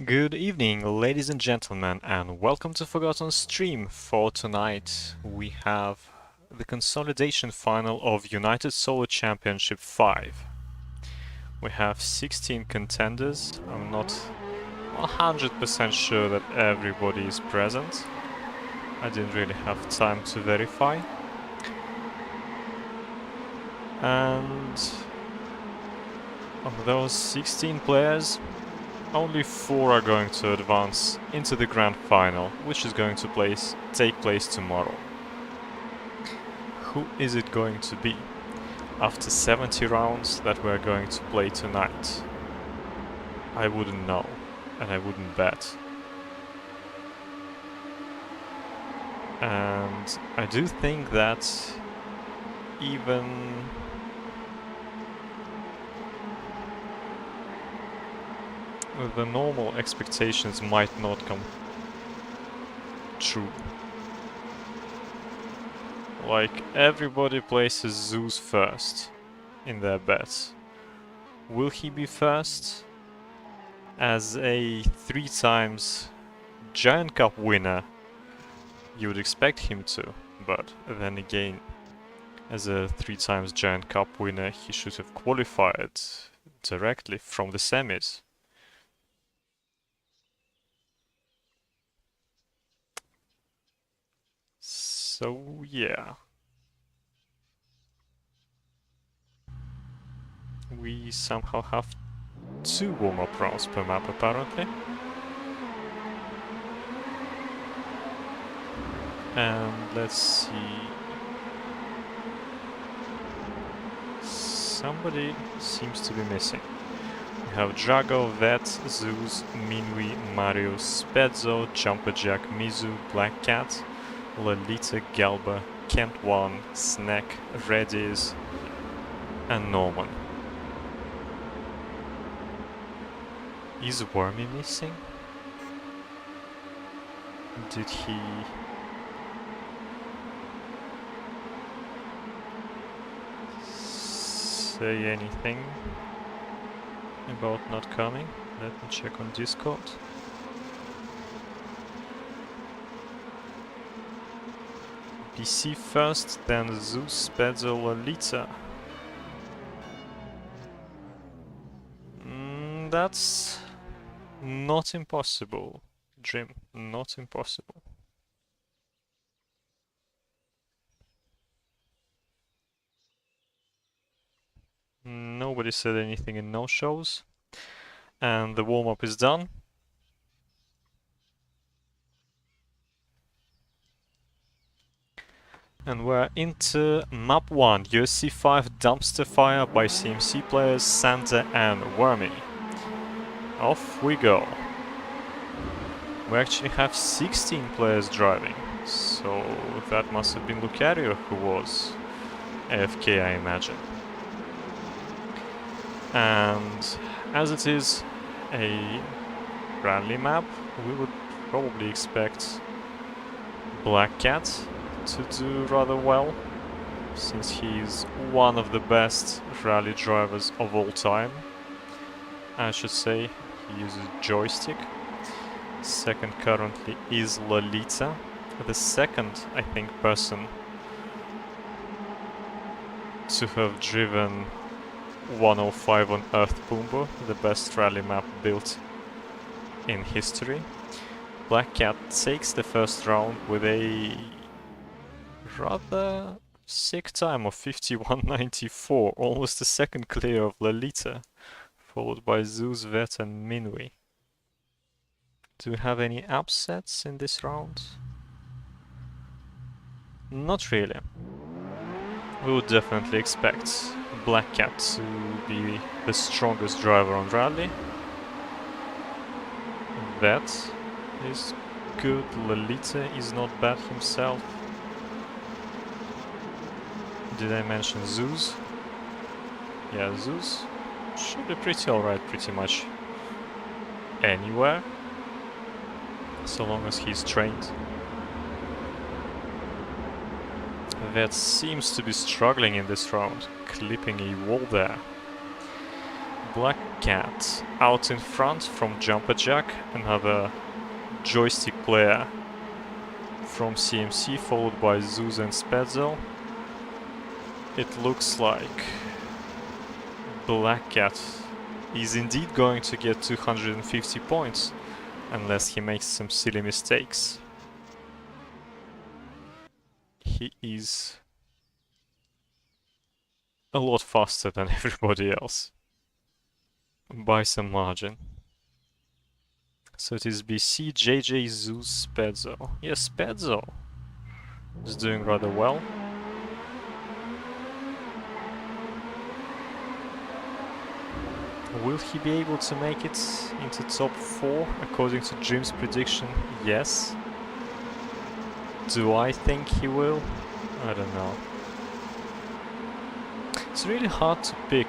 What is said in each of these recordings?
Good evening, ladies and gentlemen, and welcome to Forgotten Stream. For tonight, we have the Consolidation final of United Solo Championship 5. We have 16 contenders. I'm not 100% sure that everybody is present. I didn't really have time to verify. And of those 16 players, only 4 are going to advance into the grand final, which is going to take place tomorrow. Who is it going to be after 70 rounds that we're going to play tonight? I wouldn't know, and I wouldn't bet. And I do think that even the normal expectations might not come true. Like, everybody places Zooz first in their bets. Will he be first? As a 3 times Giant Cup winner, you would expect him to, but then again, as a 3 times Giant Cup winner, he should have qualified directly from the semis. So yeah, we somehow have 2 warm-up rounds per map apparently. And let's see, somebody seems to be missing. We have Drago, Vet, Zooz, Minuit, Mario, Spedzo, JumperJack, Mizu, BlackCat, Lolita, Galba, Kent1, Snek, Redie, and Norman. Is Wormy missing? Did he... say anything about not coming? Let me check on Discord. PC first, then Zooz, Spedzo, Lolita. That's not impossible, Jim. Not impossible. Nobody said anything in no-shows. And the warm-up is done. And we're into map 1, USC 5 Dumpster Fire by CMC players Santa and Wormy. Off we go. We actually have 16 players driving, so that must have been Lucario who was AFK, I imagine. And as it is a rally map, we would probably expect BlackCat to do rather well, since he's one of the best rally drivers of all time. I should say he uses joystick. Second currently is Lolita, the second, I think, person to have driven 105 on Earth Pumbaa, the best rally map built in history. BlackCat takes the first round with a rather sick time of 51.94, almost a second clear of Lolita, followed by Zooz, Vet and Minuit. Do we have any upsets in this round? Not really. We would definitely expect BlackCat to be the strongest driver on rally. Vet is good, Lolita is not bad himself. Did I mention Zooz? Yeah, Zooz should be pretty alright pretty much anywhere, so long as he's trained. That seems to be struggling in this round, clipping a wall there. BlackCat out in front from JumperJack, another joystick player from CMC, followed by Zooz and Spedzo. It looks like BlackCat is indeed going to get 250 points, unless he makes some silly mistakes. He is a lot faster than everybody else, by some margin. So it is BC, JJ, Zooz, Spedzo. Yes, Spedzo is doing rather well. Will he be able to make it into top 4 according to Jim's prediction? Yes. Do I think he will? I don't know. It's really hard to pick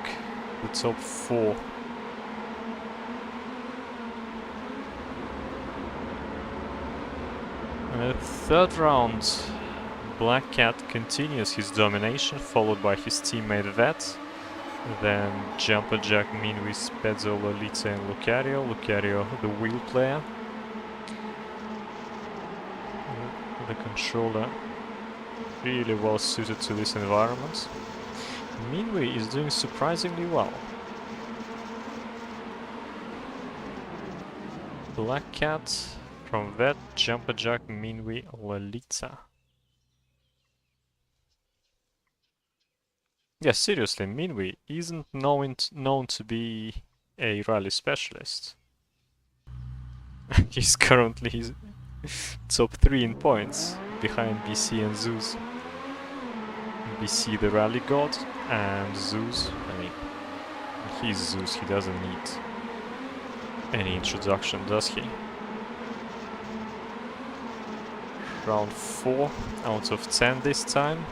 the top 4. Third round, BlackCat continues his domination, followed by his teammate Vet. Then JumperJack, Minuit, Spedzo, Lolita and Lucario. Lucario, the wheel player. The controller really well suited to this environment. Minuit is doing surprisingly well. BlackCat from Vet, JumperJack, Minuit, Lolita. Yeah, seriously, Minuit isn't known to be a rally specialist. He's currently top 3 in points, behind BC and Zooz. BC the rally god, and Zooz, I mean, he's Zooz, he doesn't need any introduction, does he? Round 4 out of 10 this time.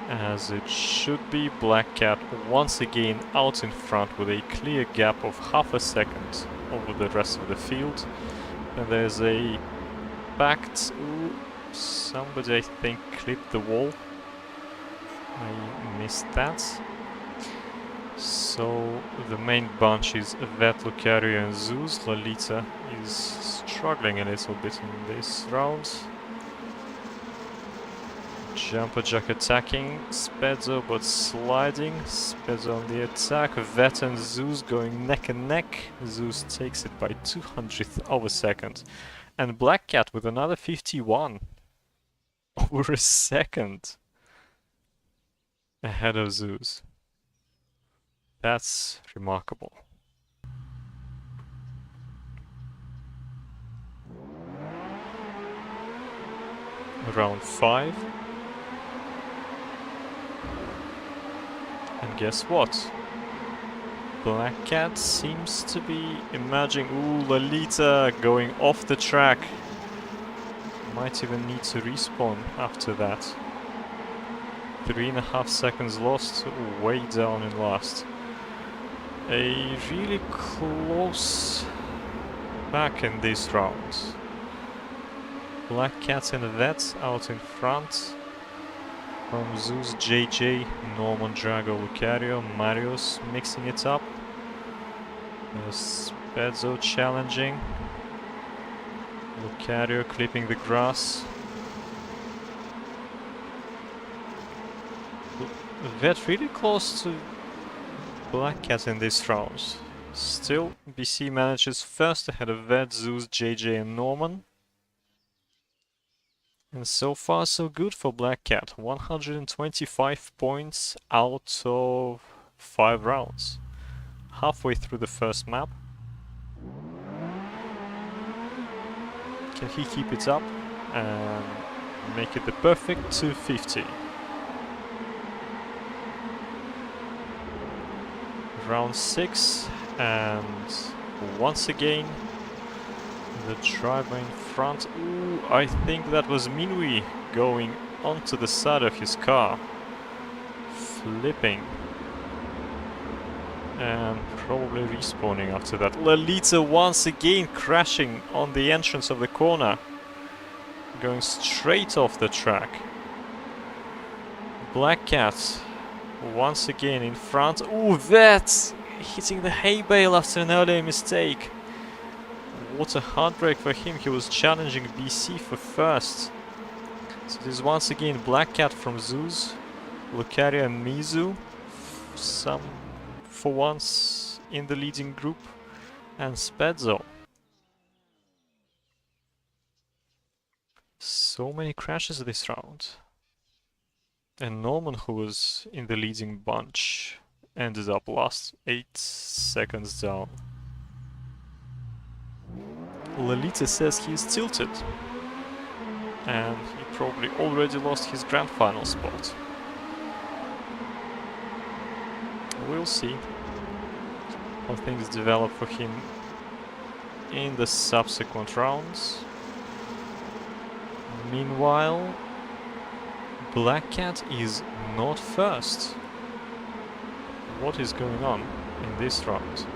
As it should be, BlackCat once again out in front with a clear gap of half a second over the rest of the field. And there's a backed... Ooh, somebody I think clipped the wall. I missed that. So the main bunch is Vet, Lucario and Zooz. Lolita is struggling a little bit in this round. JumperJack attacking, Spedzo but sliding, Spedzo on the attack, Vet and Zooz going neck and neck. Zooz takes it by 200th of a second. And BlackCat with another 51 over a second ahead of Zooz. That's remarkable. Round 5. And guess what? BlackCat seems to be emerging. Ooh, Lolita going off the track. Might even need to respawn after that. 3.5 seconds lost, way down in last. A really close back in this round. BlackCat and Vet out in front. From Zooz, JJ, Norman, Drago, Lucario, Marius mixing it up. Spedzo challenging. Lucario clipping the grass. Vet really close to BlackCat in this round. Still, BC manages first ahead of Vet, Zooz, JJ and Norman. And so far so good for BlackCat. 125 points out of 5 rounds. Halfway through the first map. Can he keep it up and make it the perfect 250? Round 6, and once again the driver in front. Ooh, I think that was Minuit going onto the side of his car, flipping and probably respawning after that. Lolita once again crashing on the entrance of the corner, going straight off the track. BlackCat once again in front. Ooh, that hitting the hay bale after an earlier mistake. What a heartbreak for him, he was challenging BC for first. So it is once again BlackCat from Zooz, Lucario and Mizu, for once in the leading group, and Spedzo. So many crashes this round. And Norman, who was in the leading bunch, ended up last 8 seconds down. Lolita says he is tilted. And he probably already lost his grand final spot. We'll see how things develop for him in the subsequent rounds. Meanwhile, BlackCat is not first. What is going on in this round?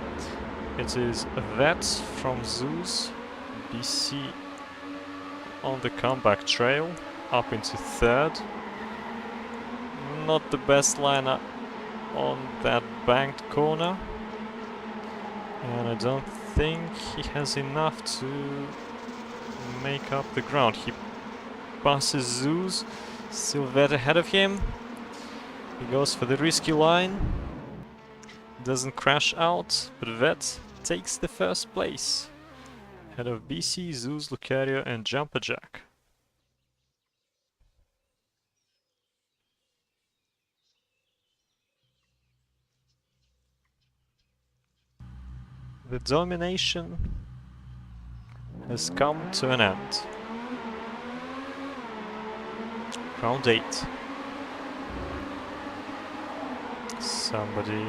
It is Vet from Zooz, BC on the comeback trail, up into third. Not the best liner on that banked corner. And I don't think he has enough to make up the ground. He passes Zooz, still Vet ahead of him. He goes for the risky line. Doesn't crash out, but Vet takes the first place. Ahead of BC, Zooz, Lucario and JumperJack. The domination has come to an end. Round 8. Somebody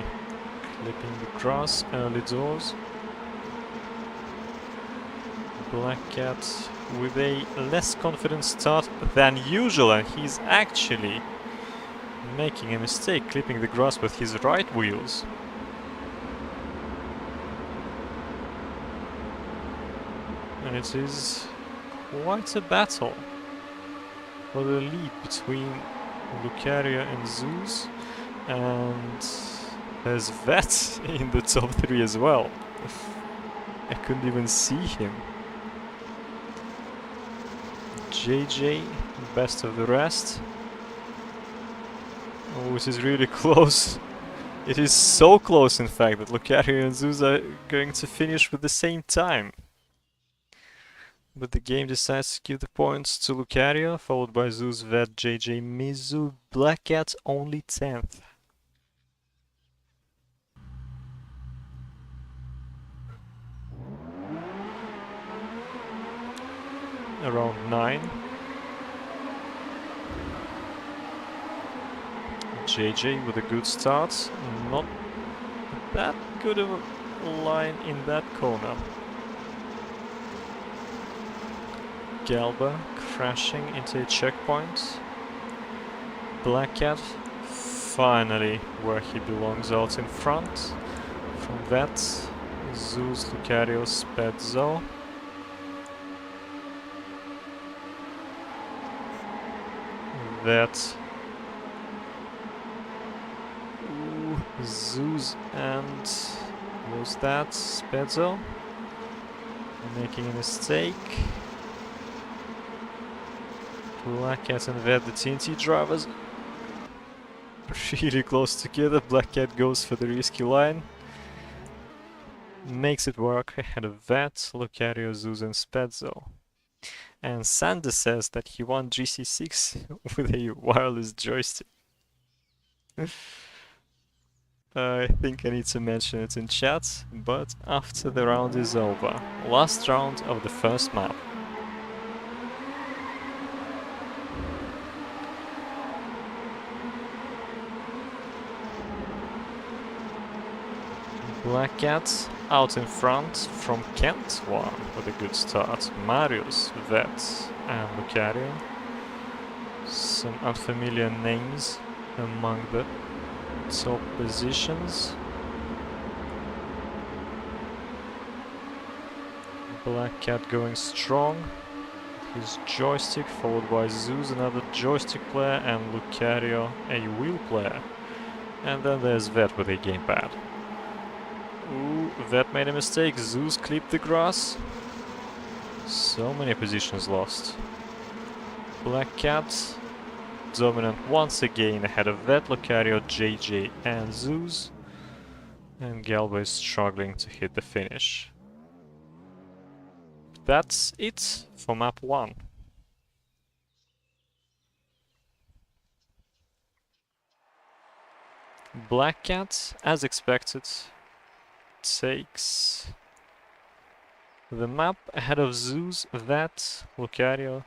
clipping the grass early doors. BlackCat with a less confident start than usual, and he's actually making a mistake clipping the grass with his right wheels. And it is quite a battle for the lead between Lucario and Zooz, and there's Vet in the top 3 as well. I couldn't even see him. JJ, best of the rest. Oh, this is really close. It is so close, in fact, that Lucario and Zooz are going to finish with the same time. But the game decides to give the points to Lucario, followed by Zooz, Vet, JJ, Mizu, BlackCat only 10th. Around 9. JJ with a good start. Not that good of a line in that corner. Galba crashing into a checkpoint. BlackCat finally where he belongs, out in front. From that, Zooz, Lucario, Spedzo. That Zooz and was that Spedzo making a mistake. BlackCat and Vet, the TNT drivers, really close together. BlackCat goes for the risky line, makes it work ahead of Vet, Lucario, Zooz and Spedzo. And Sander says that he won GC6 with a wireless joystick. I think I need to mention it in chat, but after the round is over. Last round of the first map. BlackCat out in front from Kent one with a good start. Marius, Vet and Lucario. Some unfamiliar names among the top positions. BlackCat going strong. His joystick followed by Zooz, another joystick player, and Lucario, a wheel player. And then there's Vet with a gamepad. Ooh, that made a mistake. Zooz clipped the grass. So many positions lost. BlackCat dominant once again ahead of that, Lucario, JJ and Zooz. And Galba is struggling to hit the finish. That's it for map 1. BlackCat, as expected, takes the map ahead of Zooz, Vet, Lucario,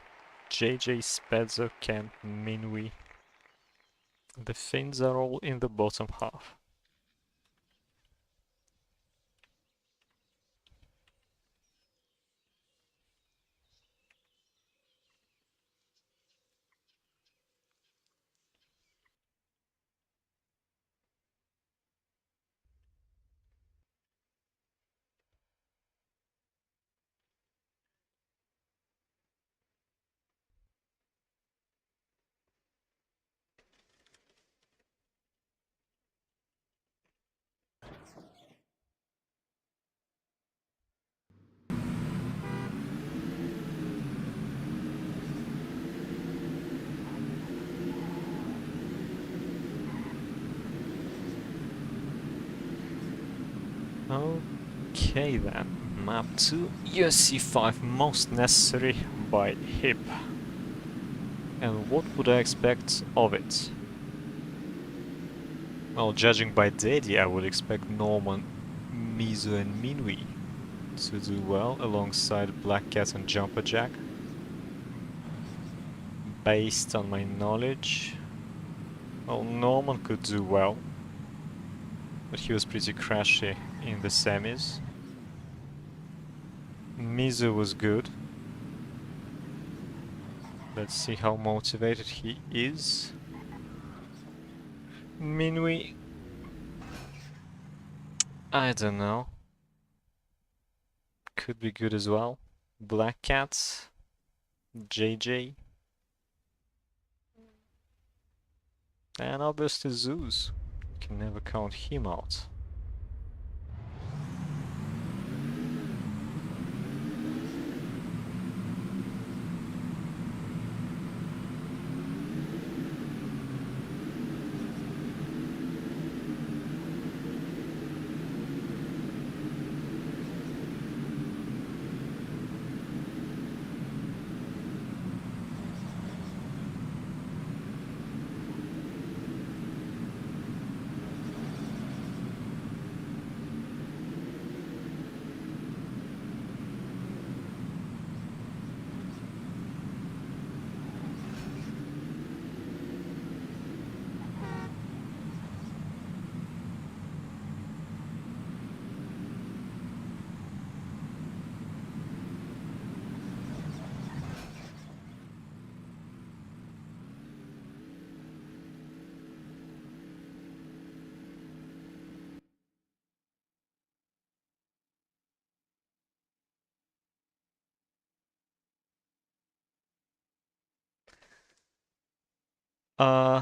JJ, Spedzo, Camp, Minuit. The Finns are all in the bottom half. Okay then, map 2, USC 5 most necessary by hip. And what would I expect of it? Well, judging by Redie, I would expect Norman, Mizu and Minuit to do well alongside BlackCat and JumperJack. Based on my knowledge, well, Norman could do well, but he was pretty crashy in the semis. Mizu was good. Let's see how motivated he is. Minuit, I don't know. Could be good as well. BlackCat, JJ, and obviously Zooz. You can never count him out.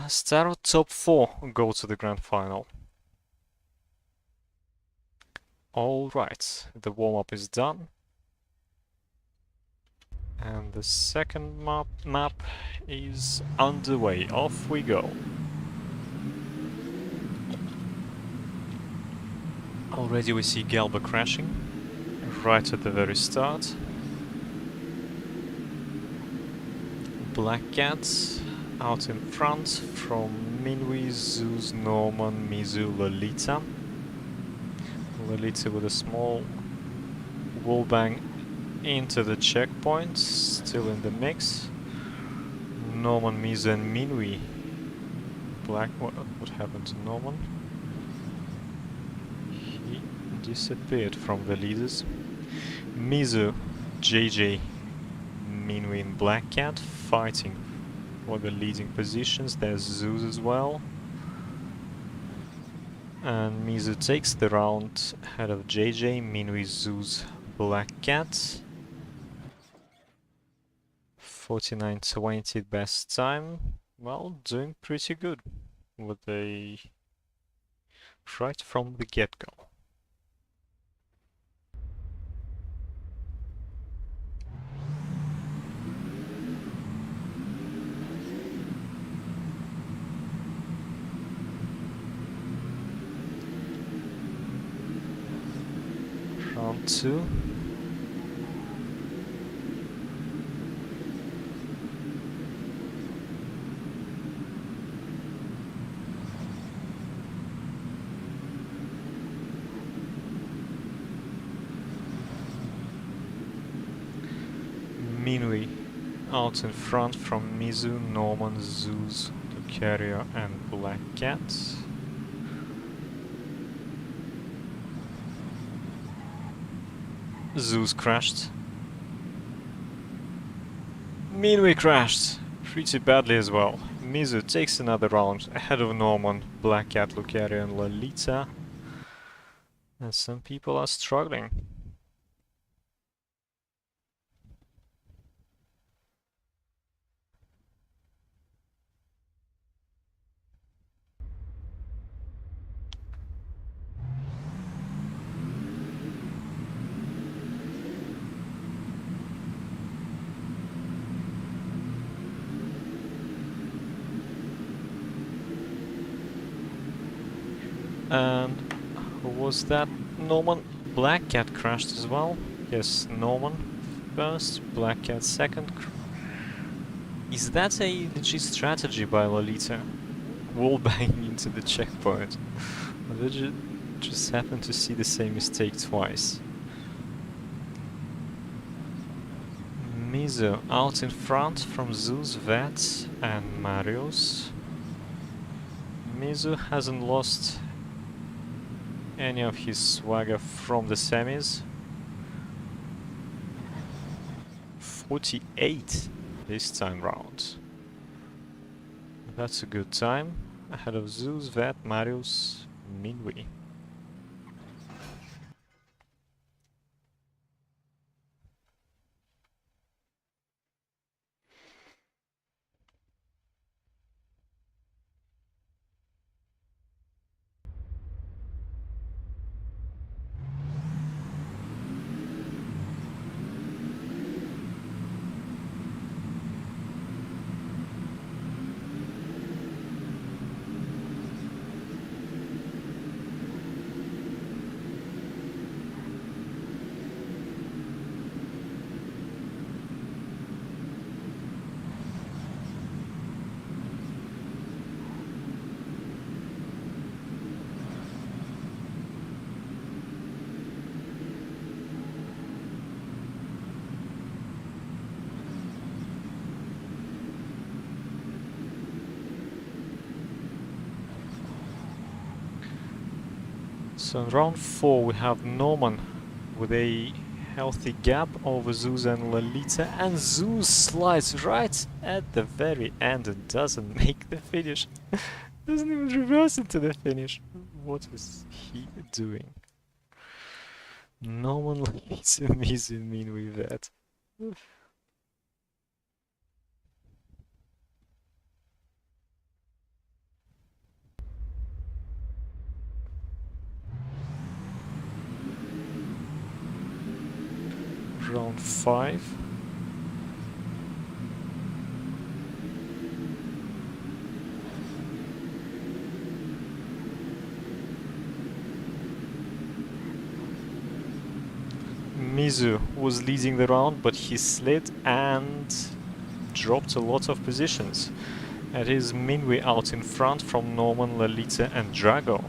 Start of top 4 go to the grand final. Alright, the warm-up is done. And the second map is underway. Off we go. Already we see Galba crashing right at the very start. BlackCat out in front from Minuit, Zooz, Norman, Mizu, Lolita. Lolita with a small wallbang into the checkpoint, still in the mix. Norman, Mizu and Minuit. What happened to Norman? He disappeared from the leaders. Mizu, JJ, Minuit and BlackCat fighting for the leading positions. There's Zooz as well. And Mizu takes the round ahead of JJ, Minuit, Zooz, BlackCat. 49:20 best time. Well, doing pretty good. With a right from the get-go. Round 2. Minuit out in front from Mizu, Norman, Zooz, Lucario and BlackCat. Zooz crashed. Minuit crashed pretty badly as well. Mizu takes another round ahead of Norman, BlackCat, Lucario and Lolita. And some people are struggling. And who was that? Norman? BlackCat crashed as well. Yes, Norman first, BlackCat second. Is that a legit strategy by Lolita? Wallbanging into the checkpoint. Or did you just happen to see the same mistake twice? Mizu out in front from Zooz, Vet and Marius. Mizu hasn't lost any of his swagger from the semis. 48 this time round. That's a good time. Ahead of Zooz, Vet, Marius, Minuit. So in round 4 we have Norman with a healthy gap over Zooz and Lolita, and Zooz slides right at the very end and doesn't make the finish. Doesn't even reverse into the finish. What is he doing? Norman, Lolita, Mizu, Minuit, Vet. Round 5. Mizu was leading the round, but he slid and dropped a lot of positions. It is Minuit out in front from Norman, Lolita and Drago.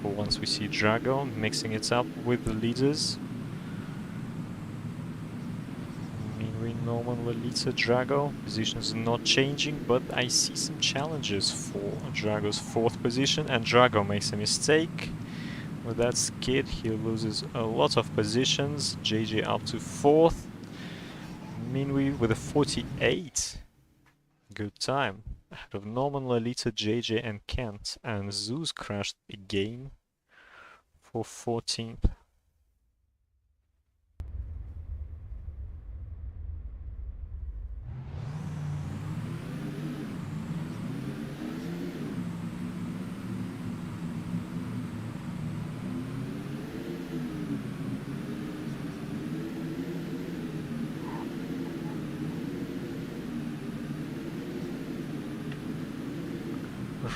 For once we see Drago mixing it up with the leaders. Norman, Lolita, Drago. Positions not changing, but I see some challenges for Drago's 4th position, and Drago makes a mistake. With that skid, he loses a lot of positions. JJ up to 4th. Minuit with a 48. Good time. Ahead of Norman, Lolita, JJ and Kent. And Zooz crashed again for 14th.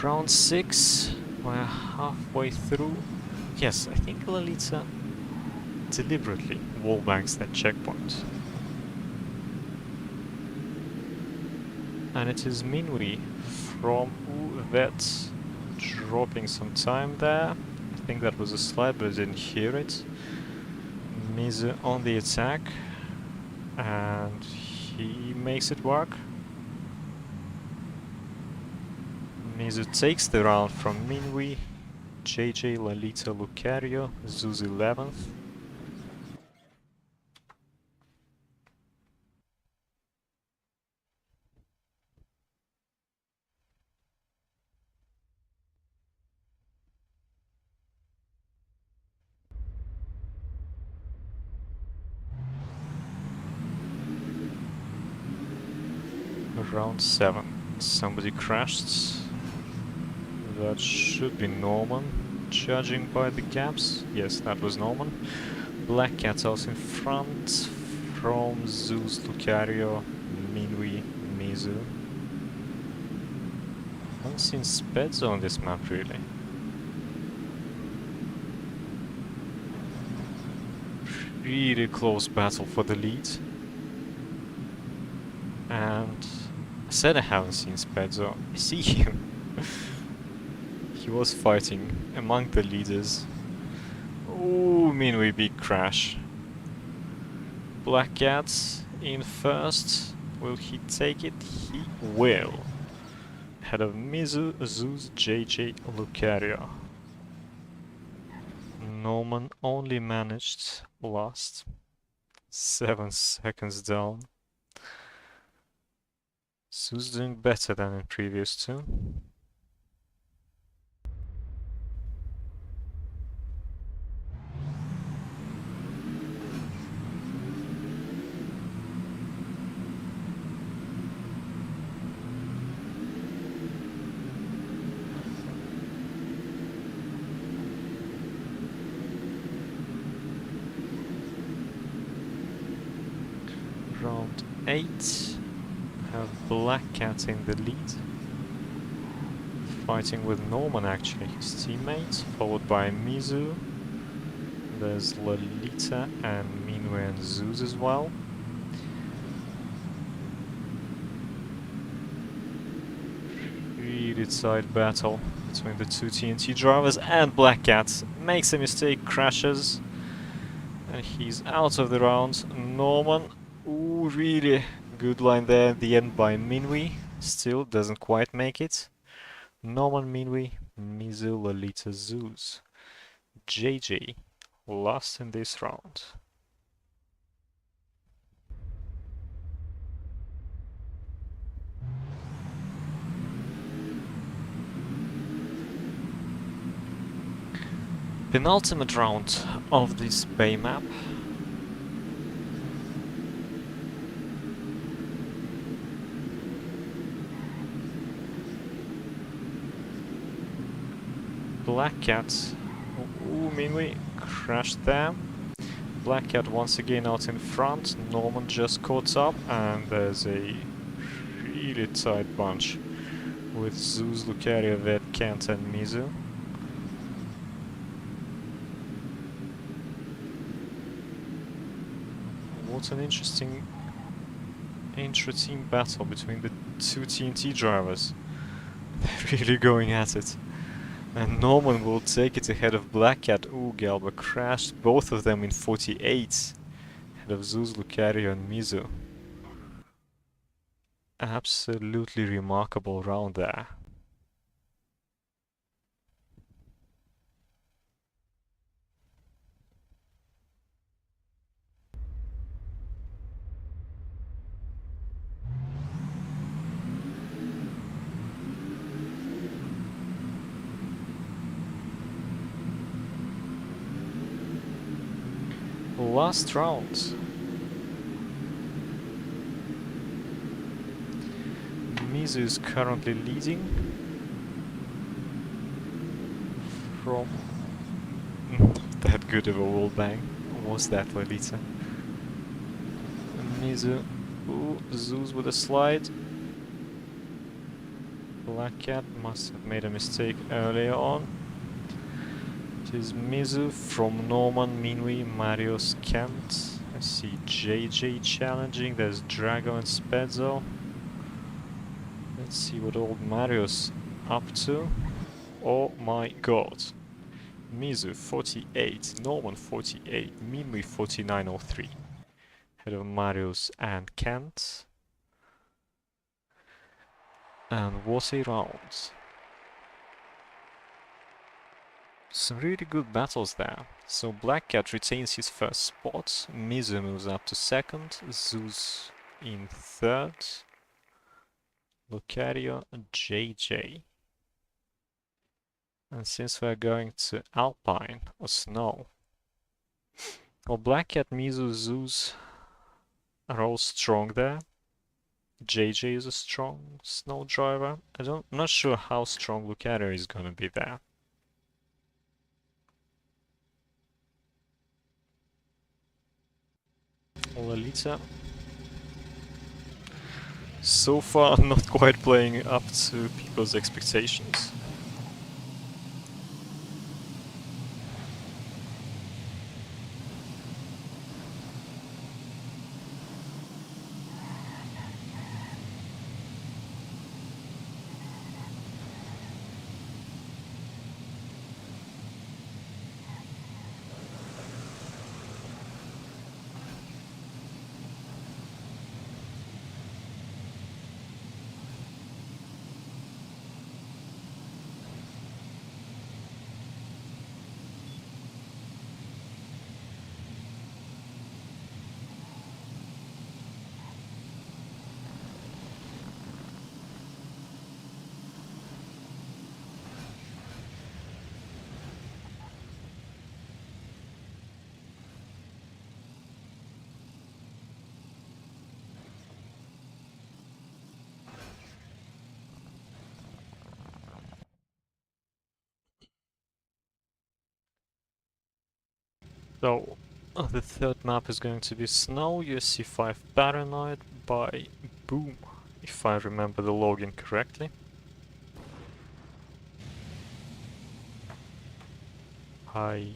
Round 6, we're halfway through. Yes, I think Lolita deliberately wallbangs that checkpoint. And it is Minuit from Vet dropping some time there. I think that was a slide, but I didn't hear it. Mizu on the attack, and he makes it work. Mizu takes the round from Minuit, JJ, Lolita, Lucario, Zooz 11th. Round 7. Somebody crashed. That should be Norman, judging by the gaps. Yes, that was Norman. BlackCat out in front from Zooz, Lucario, Minuit, Mizu. Haven't seen Spedzo on this map really. Really close battle for the lead. And I said I haven't seen Spedzo. I see him. He was fighting among the leaders. Ooh, Minuit big crash. BlackCat in first. Will he take it? He will. Ahead of Mizu, Zooz, JJ, Lucario. Norman only managed last. 7 seconds down. Zooz doing better than in previous two. Round 8. Have BlackCat in the lead. Fighting with Norman actually, his teammate, followed by Mizu. There's Lolita and Minuit and Zooz as well. Really tight battle between the two TNT drivers, and BlackCat makes a mistake, crashes, and he's out of the round. Norman, ooh, really good line there at the end by Minuit. Still doesn't quite make it. Norman, Minuit, Mizu, Lolita, Zooz. JJ lost in this round. Penultimate round of this bay map. BlackCat, ooh, Minuit crashed there. BlackCat once again out in front. Norman just caught up, and there's a really tight bunch with Zooz, Lucario, BlackCat, and Mizu. What an interesting intra-team battle between the two TNT drivers. They're really going at it. And Norman will take it ahead of BlackCat. Ooh, Galba crashed both of them in 48. Ahead of Zooz, Lucario and Mizu. Absolutely remarkable round there. Last round. Mizu is currently leading from that good of a wall bang. Was that Lolita? Mizu, ooh, Zooz with a slide. BlackCat must have made a mistake earlier on. is Mizu from Norman, Minuit, Marius, Kent. I see JJ challenging. There's Drago and Spedzo. Let's see what old Marius up to. Oh my god. Mizu 48, Norman 48, Minuit 4903. Head of Marius and Kent. And what a round. Some really good battles there. So BlackCat retains his first spot, Mizu moves up to second, Zooz in third, Lucario and JJ. And since we're going to Alpine or Snow, well, BlackCat, Mizu, Zooz are all strong there. JJ is a strong Snow driver. I'm not sure how strong Lucario is gonna be there. Lolita. So far not quite playing up to people's expectations. So, the third map is going to be Snow, USC 5 Paranoid by Boom, if I remember the login correctly. I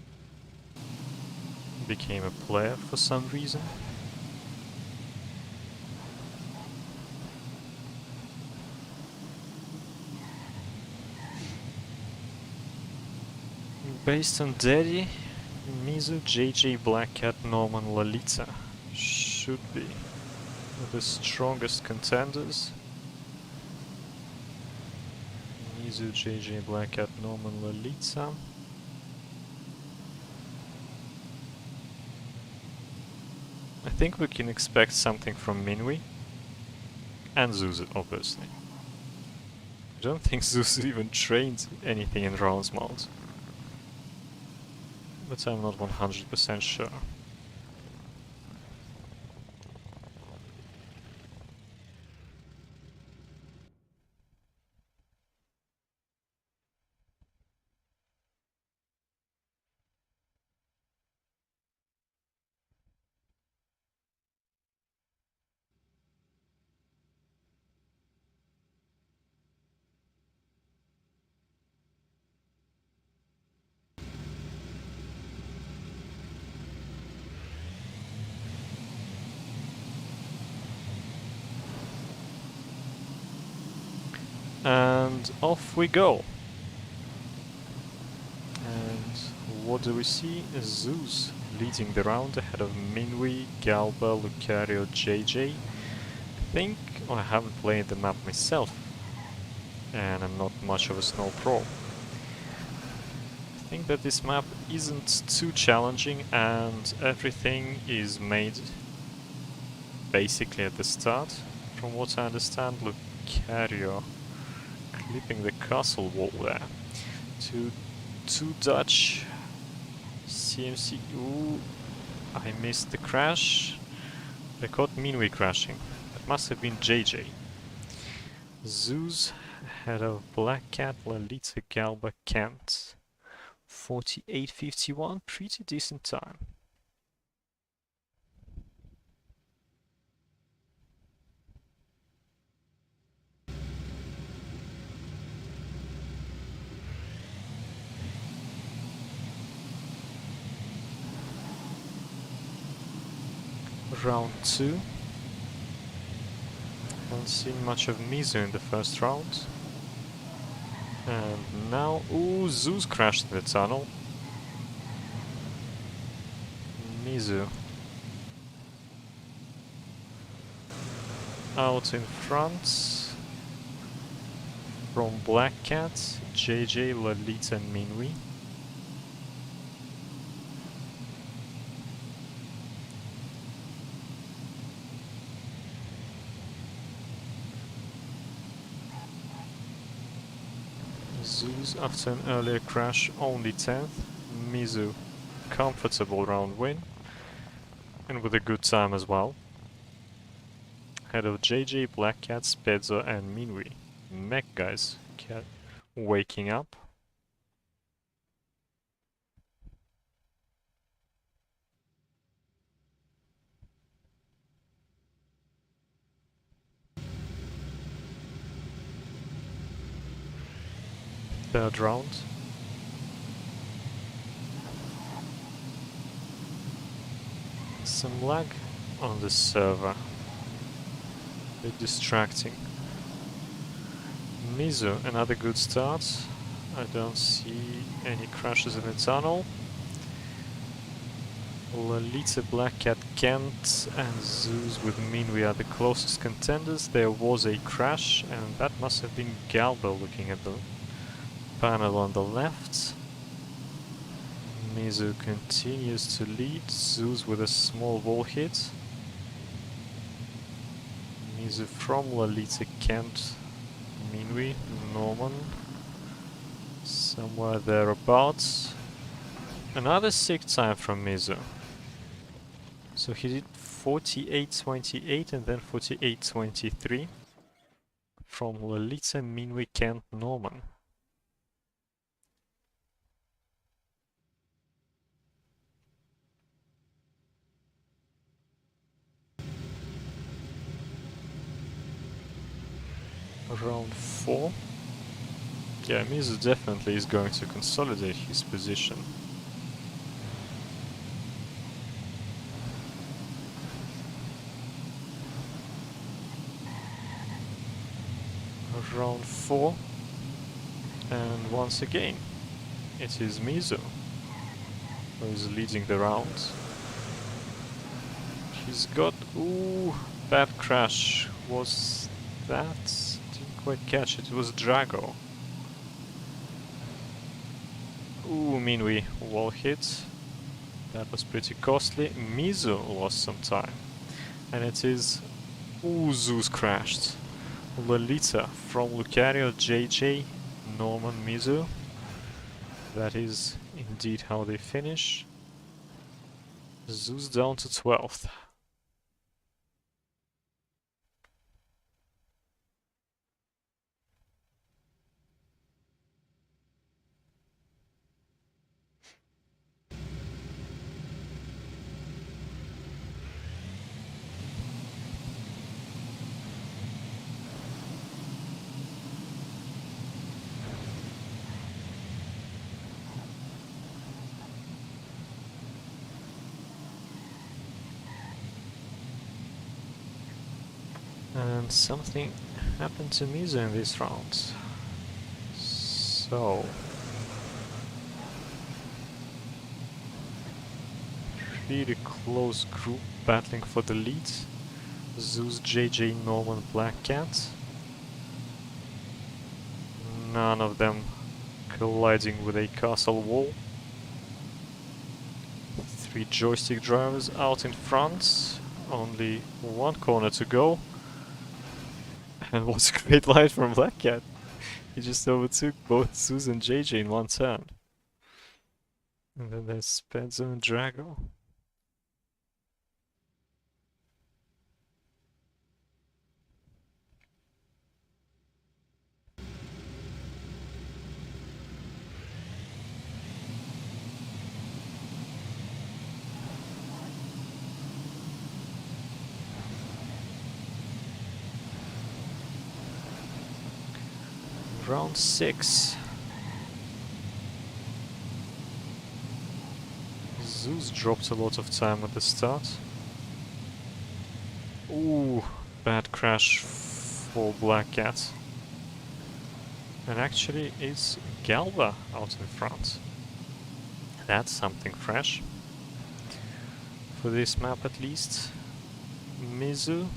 became a player for some reason. Based on Daddy, Mizu, JJ, BlackCat, Norman, Lolita should be the strongest contenders. Mizu, JJ, BlackCat, Norman, Lolita. I think we can expect something from Minuit and Zooz, obviously. I don't think Zooz even trained anything in Round's Mount, but I'm not 100% sure. And off we go. And what do we see? Zooz leading the round ahead of Minuit, Galba, Lucario, JJ. I haven't played the map myself, and I'm not much of a Snow pro. I think that this map isn't too challenging and everything is made basically at the start. From what I understand, Lucario clipping the castle wall there. Two Dutch CMC. Ooh, I missed the crash. I caught Minuit crashing. That must have been JJ. Zooz ahead of BlackCat, Lolita, Galba, Kent. 48.51, pretty decent time. Round 2. Haven't seen much of Mizu in the first round. And now, ooh, Zooz crashed in the tunnel. Mizu out in front from BlackCat, JJ, Lolita and Minuit. Zooz after an earlier crash only 10th. Mizu comfortable round win and with a good time as well. Ahead of JJ, BlackCat, Spedzo and Minuit. Mech guys waking up. Third round. Some lag on the server. A bit distracting. Mizu, another good start. I don't see any crashes in the tunnel. Lolita, BlackCat, Kent and Zooz with Minuit are the closest contenders. There was a crash and that must have been Galba looking at the panel on the left. Mizu continues to lead, Zooz with a small wall hit. Mizu from Lolita, Kent, Minuit, Norman, somewhere thereabouts. Another sick time from Mizu. So he did 48.28 and then 48.23 from Lolita, Minuit, Kent, Norman. Round 4. Yeah, Mizu definitely is going to consolidate his position. Round 4. And once again, it is Mizu who is leading the round. He's got... ooh, bad crash. Was that... didn't quite catch it. It was Drago. Ooh, Minuit wall hit. That was pretty costly. Mizu lost some time. And it is... ooh, Zooz crashed. Lolita from Lucario, JJ, Norman, Mizu. That is indeed how they finish. Zooz down to 12th. And something happened to Mizu in this round. So... really close group battling for the lead. Zooz, JJ, Norman, BlackCat. None of them colliding with a castle wall. 3 joystick drivers out in front. Only one corner to go. And what's a great line from BlackCat. He just overtook both Zooz and JJ in one turn. And then there's Spedzo and Drago. Round 6. Zooz dropped a lot of time at the start. Ooh, bad crash for BlackCat. And actually it's Galba out in front. That's something fresh. For this map at least. Mizu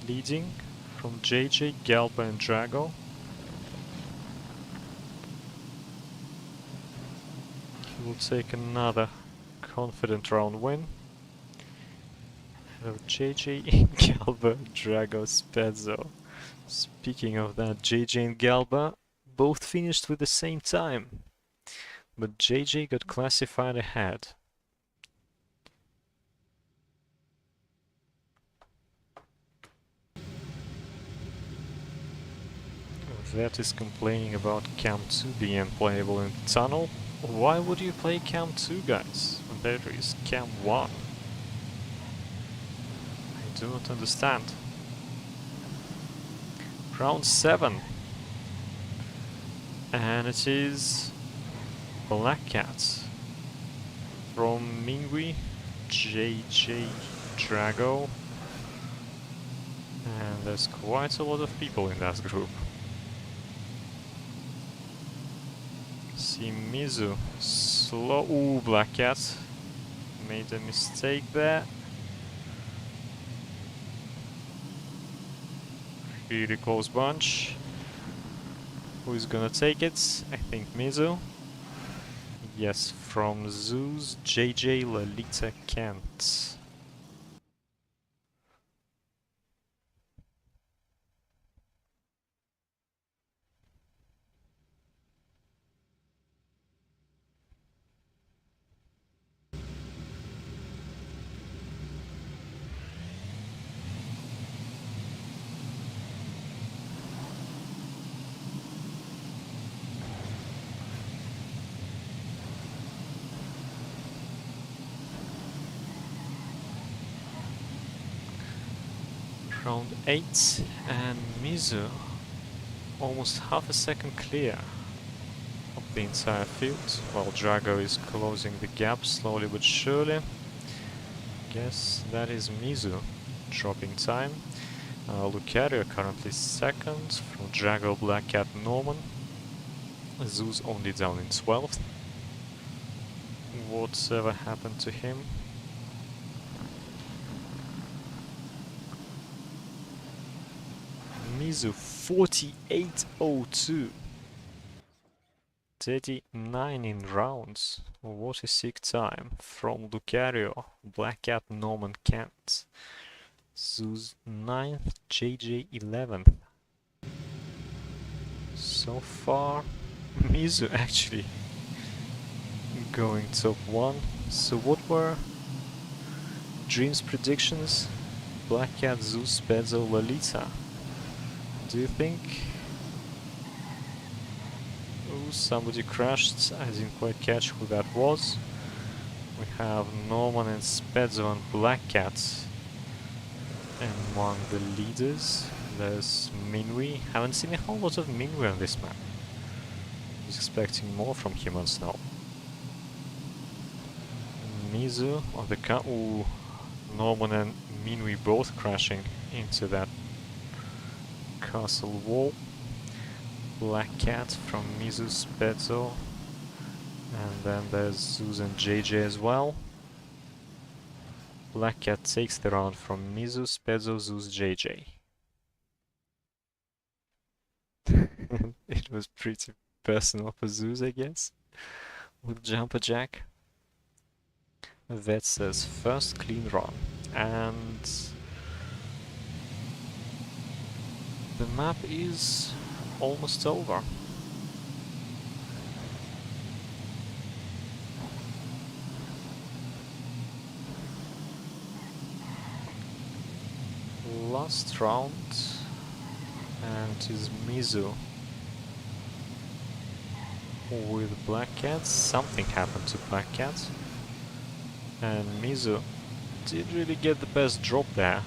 leading from JJ, Galba and Drago. He will take another confident round win. Hello JJ, Galba, Drago, Spedzo. Speaking of that, JJ and Galba both finished with the same time. But JJ got classified ahead. Vet is complaining about Cam 2 being unplayable in the tunnel. Why would you play Cam 2, guys, when there is Cam 1? I do not understand. Round 7. And it is BlackCat from Minuit, JJ, Drago. And there's quite a lot of people in that group. See Mizu, slow. Ooh, BlackCat made a mistake there. Really close bunch. Who's gonna take it? I think Mizu. Yes, from Zooz, JJ, Lolita, Kent. Round 8 and Mizu almost half a second clear of the entire field, while Drago is closing the gap slowly but surely. Guess that is Mizu dropping time. Lucario currently second, from Drago, BlackCat, Norman. Zooz only down in 12th. Whatever happened to him? Mizu 48.02. 39 in rounds. What a sick time from Lucario, BlackCat, Norman, Kent. Zooz 9th, JJ 11th. So far, Mizu actually going top 1. So what were Dream's predictions? BlackCat, Zooz, Spedzo, Lolita. Do you think? Oh, somebody crashed. I didn't quite catch who that was. We have Norman and Spedzo and BlackCat among the leaders. There's Minuit. Haven't seen a whole lot of Minuit on this map. I was expecting more from him on Snow. Mizu on the car. Ooh, Norman and Minuit both crashing into that castle wall. BlackCat from Mizu, Spedzo, and then there's Zooz and JJ as well. BlackCat takes the round from Mizu, Spedzo, Zooz, JJ. It was pretty personal for Zooz, I guess, with JumperJack. That says first clean run, and the map is almost over. Last round, and it is Mizu with BlackCat. Something happened to BlackCat, and Mizu did really get the best drop there.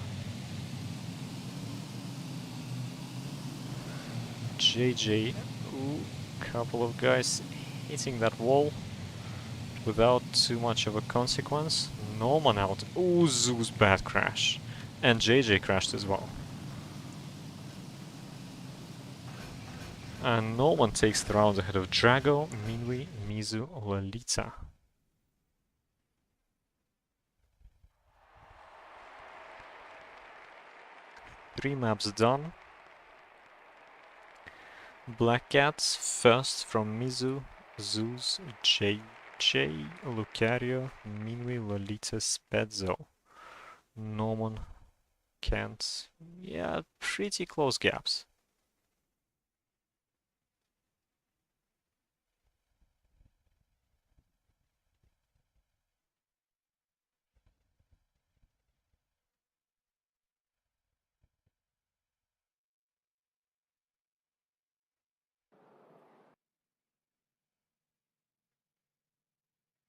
JJ, ooh, couple of guys hitting that wall without too much of a consequence. Norman out. Ooh, Zooz bad crash. And JJ crashed as well. And Norman takes the round ahead of Drago, Minuit, Mizu, Lolita. Three maps done. BlackCat first from Mizu, Zooz, JJ, Lucario, Minuit, Lolita, Spedzo. Norman can't. Yeah, pretty close gaps.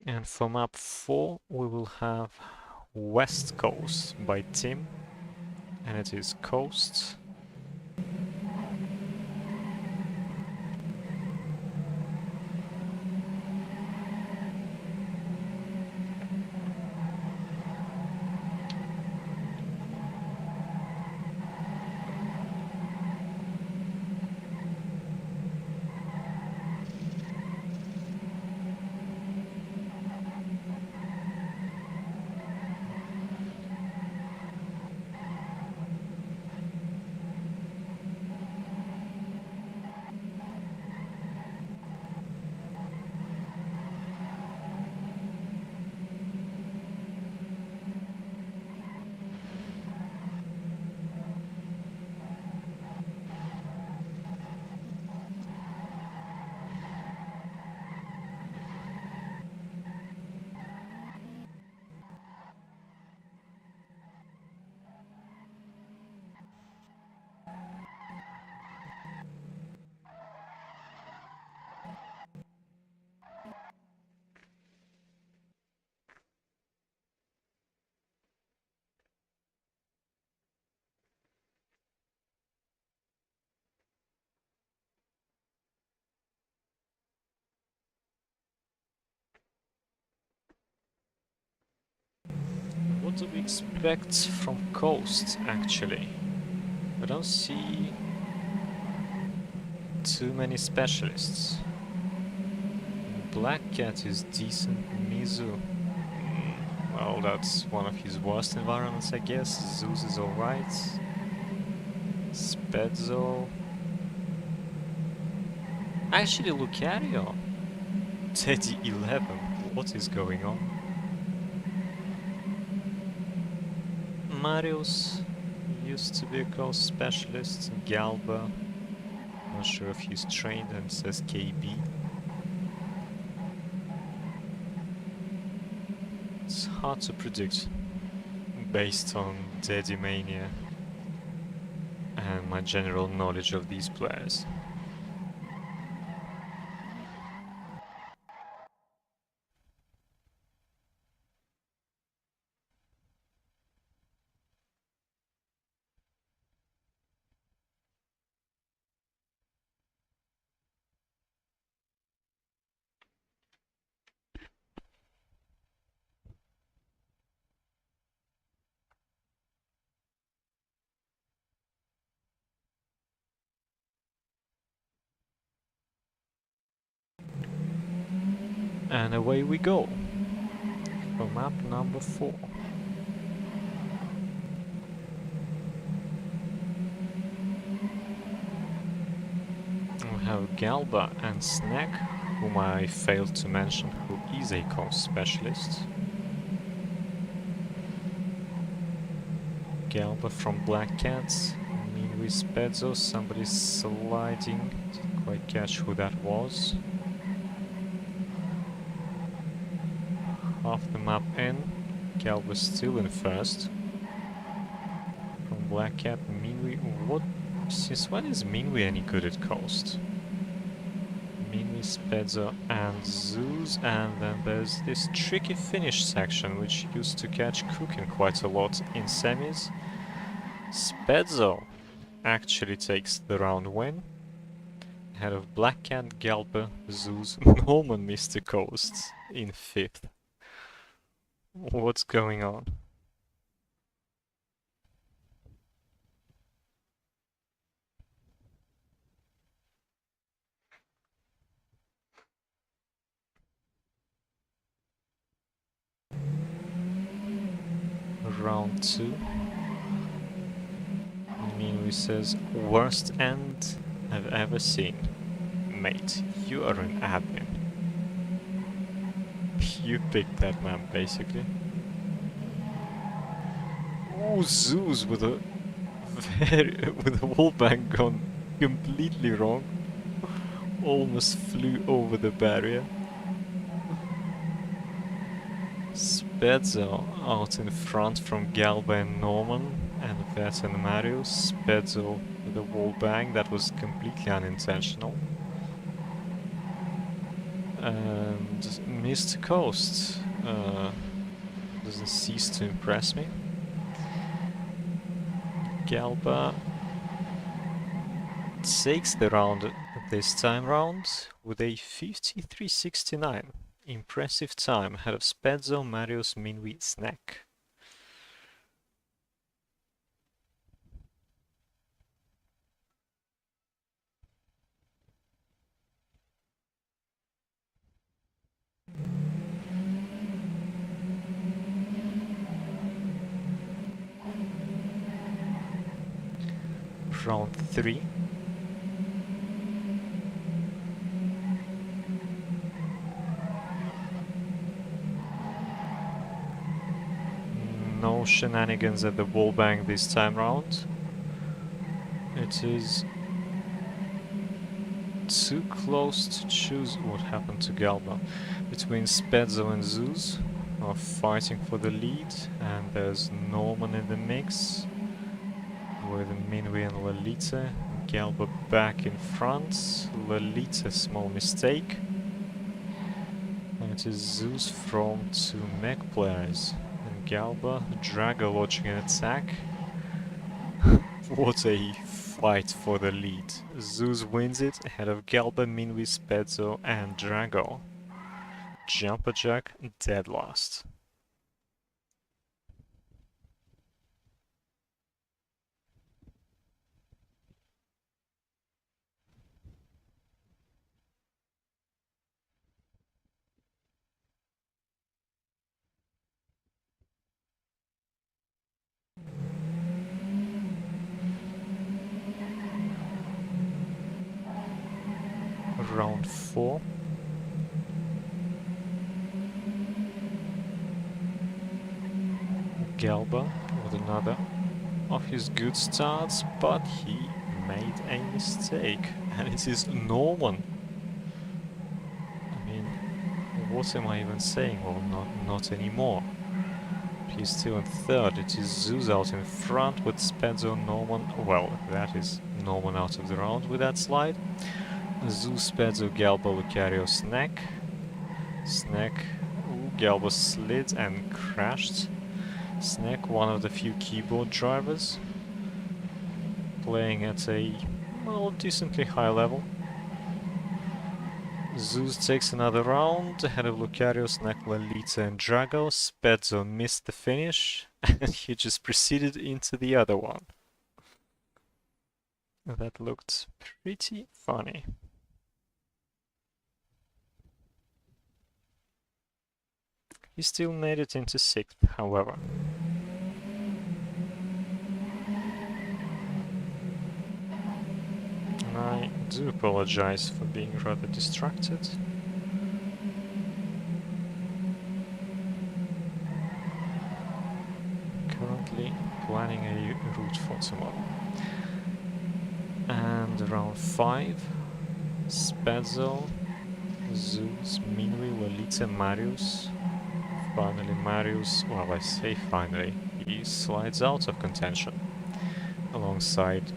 And for map 4 we will have West Coast by Tim, and it is Coast. What do we expect from Coast, actually? I don't see too many specialists. BlackCat is decent. Mizu, well, that's one of his worst environments, I guess. Zooz is alright. Spedzo. Actually, Lucario. Teddy 11. What is going on? Marius used to be a Coast specialist. Galba. Not sure if he's trained, and says KB. It's hard to predict based on Daddy Mania and my general knowledge of these players. And away we go for map number 4. We have Galba and Snek, whom I failed to mention, who is a Coast specialist. Galba from BlackCat, Minuit, Spedzo, somebody sliding, didn't quite catch who that was. Half the map in, Galba still in first. From BlackCat, Minuit, since when is Minuit any good at Coast? Minuit, Spedzo and Zooz, and then there's this tricky finish section which used to catch Cooking quite a lot in semis. Spedzo actually takes the round win. Ahead of BlackCat, Galba, Zooz, Norman missed the Coast in 5th. What's going on? Round 2. Minuit says, worst end I've ever seen. Mate, you are an admin. You picked that map, basically. Oh, Zooz with a with a wallbang gone completely wrong. Almost flew over the barrier. Spedzo out in front from Galba and Norman, and Vet and Mario. Spedzo with a wallbang that was completely unintentional. And Mr. Coast doesn't cease to impress me. Galba takes the round this time round with a 53.69. Impressive time ahead of Spedzo, Mario's, Minuit, Snek. Round 3. No shenanigans at the wallbang this time round. It is too close to choose what happened to Galba. Between Spedzo and Zooz are fighting for the lead, and there's Norman in the mix with Minuit and Lolita. Galba back in front. Lolita, small mistake. And it is Zooz from 2 mech players. And Galba, Drago launching an attack. What a fight for the lead. Zooz wins it ahead of Galba, Minuit, Spedzo and Drago. JumperJack dead last. Round 4. Galba with another of his good starts, but he made a mistake, and it is Norman. I mean, what am I even saying? Well, not anymore. He's still in third. It is Zooz out in front with Spedzo, Norman. Well, that is Norman out of the round with that slide. Zooz, Spedzo, Galba, Lucario, Snek. Snek. Ooh, Galba slid and crashed. Snek, one of the few keyboard drivers, playing at a, well, decently high level. Zooz takes another round ahead of Lucario, Snek, Lolita and Drago. Spedzo missed the finish and he just proceeded into the other one. That looked pretty funny. He still made it into 6th, however. And I do apologize for being rather distracted. Currently planning a route for tomorrow. And round 5, Spedzo, Zooz, Minuit, Lolita, Marius. Finally Marius, well, I say finally, he slides out of contention alongside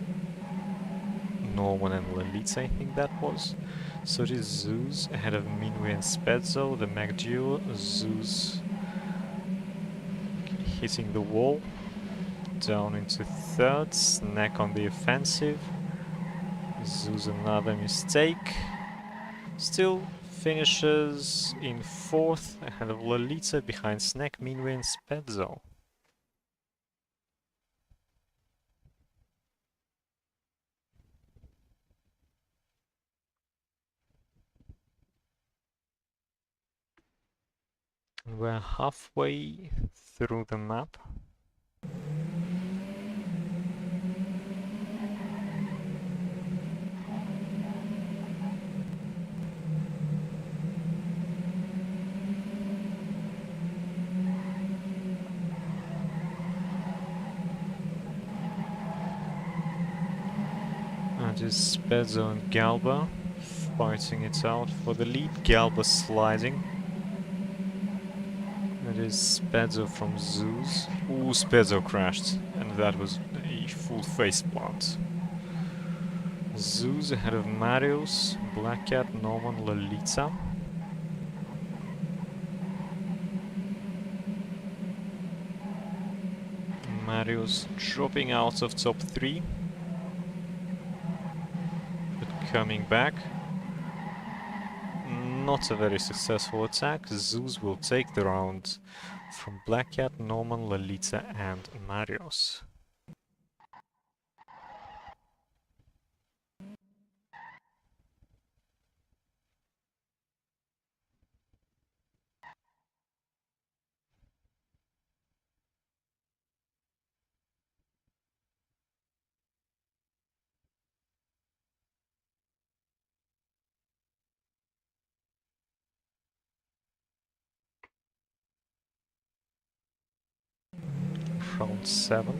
Norman and Lolita, I think that was. So it is Zooz ahead of Minuit and Spedzo, the mech duo. Zooz hitting the wall, down into 3rd, Snek on the offensive. Zooz another mistake. Still finishes in 4th, ahead of Lolita, behind Snek, Minuit and Spedzo. We're halfway through the map. That is Spedzo and Galba fighting it out for the lead. Galba sliding. That is Spedzo from Zooz. Ooh, Spedzo crashed, and that was a full face plant. Zooz ahead of Marius, BlackCat, Norman, Lolita. Marius dropping out of top 3. But coming back. Not a very successful attack. Zooz will take the round from BlackCat, Norman, Lolita and Marius. Round 7.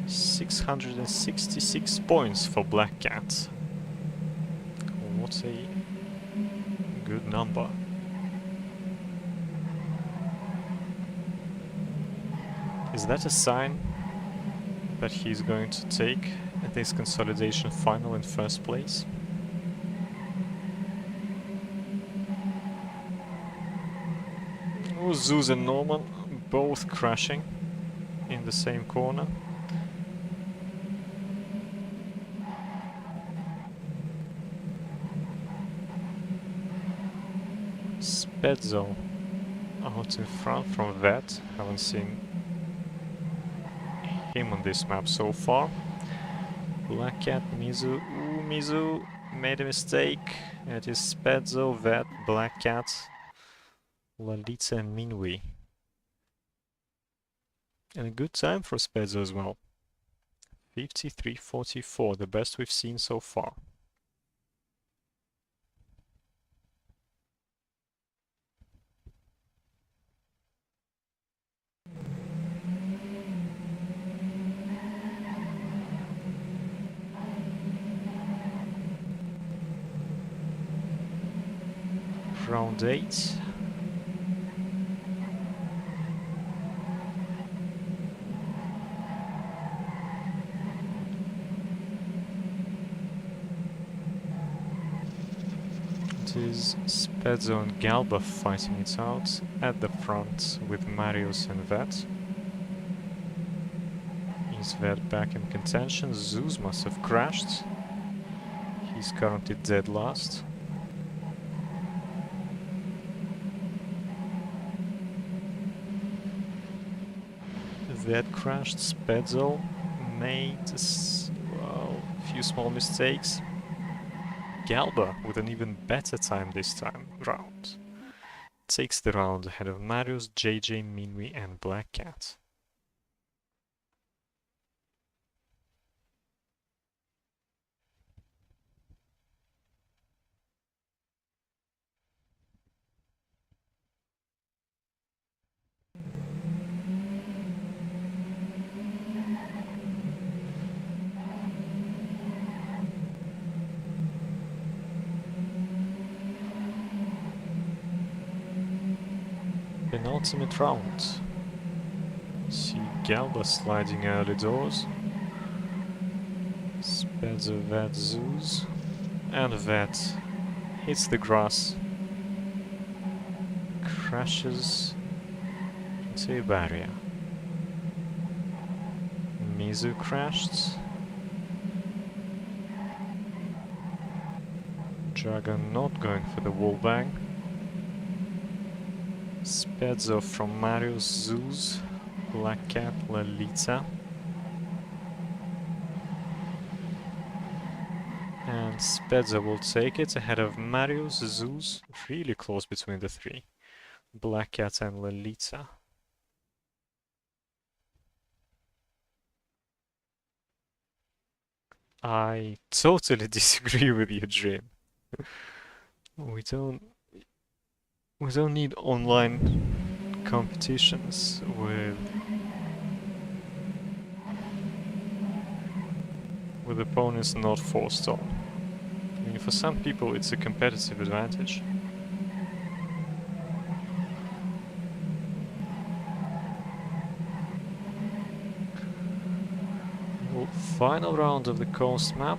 666 points for BlackCat. What a good number. Is that a sign that he's going to take this consolidation final in first place? Oh, Zooz and Norman both crashing in the same corner. Spedzo out in front from that. Haven't seen him on this map so far. BlackCat, Mizu. Ooh, Mizu made a mistake. It is Spedzo, Vet, BlackCat, Lolita and Minuit. And a good time for Spedzo as well. 53.44, the best we've seen so far. Round 8. It is Spedzo and Galba fighting it out at the front with Marius and Vet. Is Vet back in contention? Zooz must have crashed. He's currently dead last. Vet crashed. Spedzo made a few small mistakes. Galba with an even better time this time round. Takes the round ahead of Marius, JJ, Minuit and BlackCat. Penultimate round. See Galba sliding early doors. Spedzo, Vet, Zooz. And Vet hits the grass. Crashes into a barrier. Mizu crashed. Drago not going for the wall bang. Spedzo from Mario, Zooz, BlackCat, Lolita. And Spedzo will take it ahead of Mario, Zooz, really close between the three. BlackCat and Lolita. I totally disagree with you, Dream. We don't need online competitions with opponents not forced on. I mean, for some people it's a competitive advantage. Well, final round of the coast map.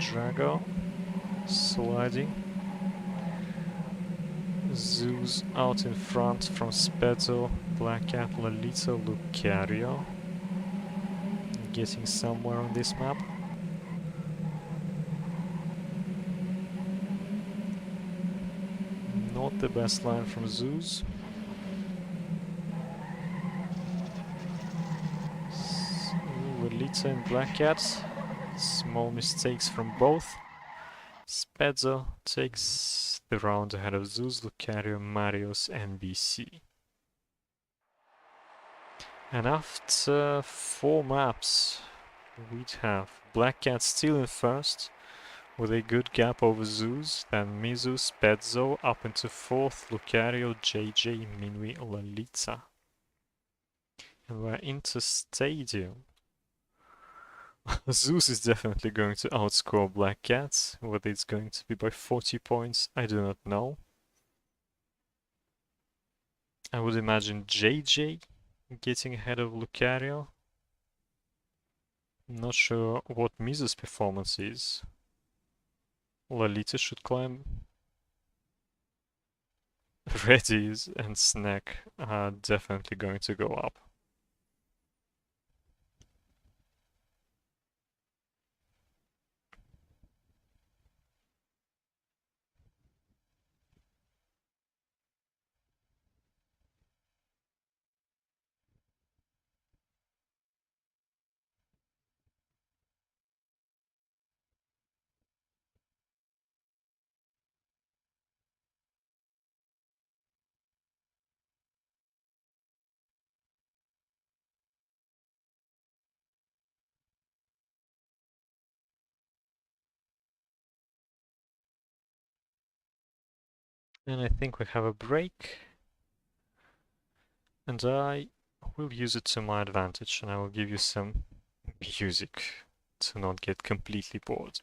Drago sliding. Zooz out in front from Spedzo, BlackCat, Lolita, Lucario. Getting somewhere on this map. Not the best line from Zooz. Lolita and BlackCat. Small mistakes from both. Spedzo takes the round ahead of Zooz, Lucario, Marios, and BC. And after 4 maps, we'd have BlackCat still in first, with a good gap over Zooz, then Mizu, Spedzo, up into 4th, Lucario, JJ, Minuit, Lolita. And we're into Stadium. Zooz is definitely going to outscore BlackCat. Whether it's going to be by 40 points, I do not know. I would imagine JJ getting ahead of Lucario. I'm not sure what Mizu's performance is. Lolita should climb. Redie and Snek are definitely going to go up. And I think we have a break. And I will use it to my advantage, and I will give you some music to not get completely bored.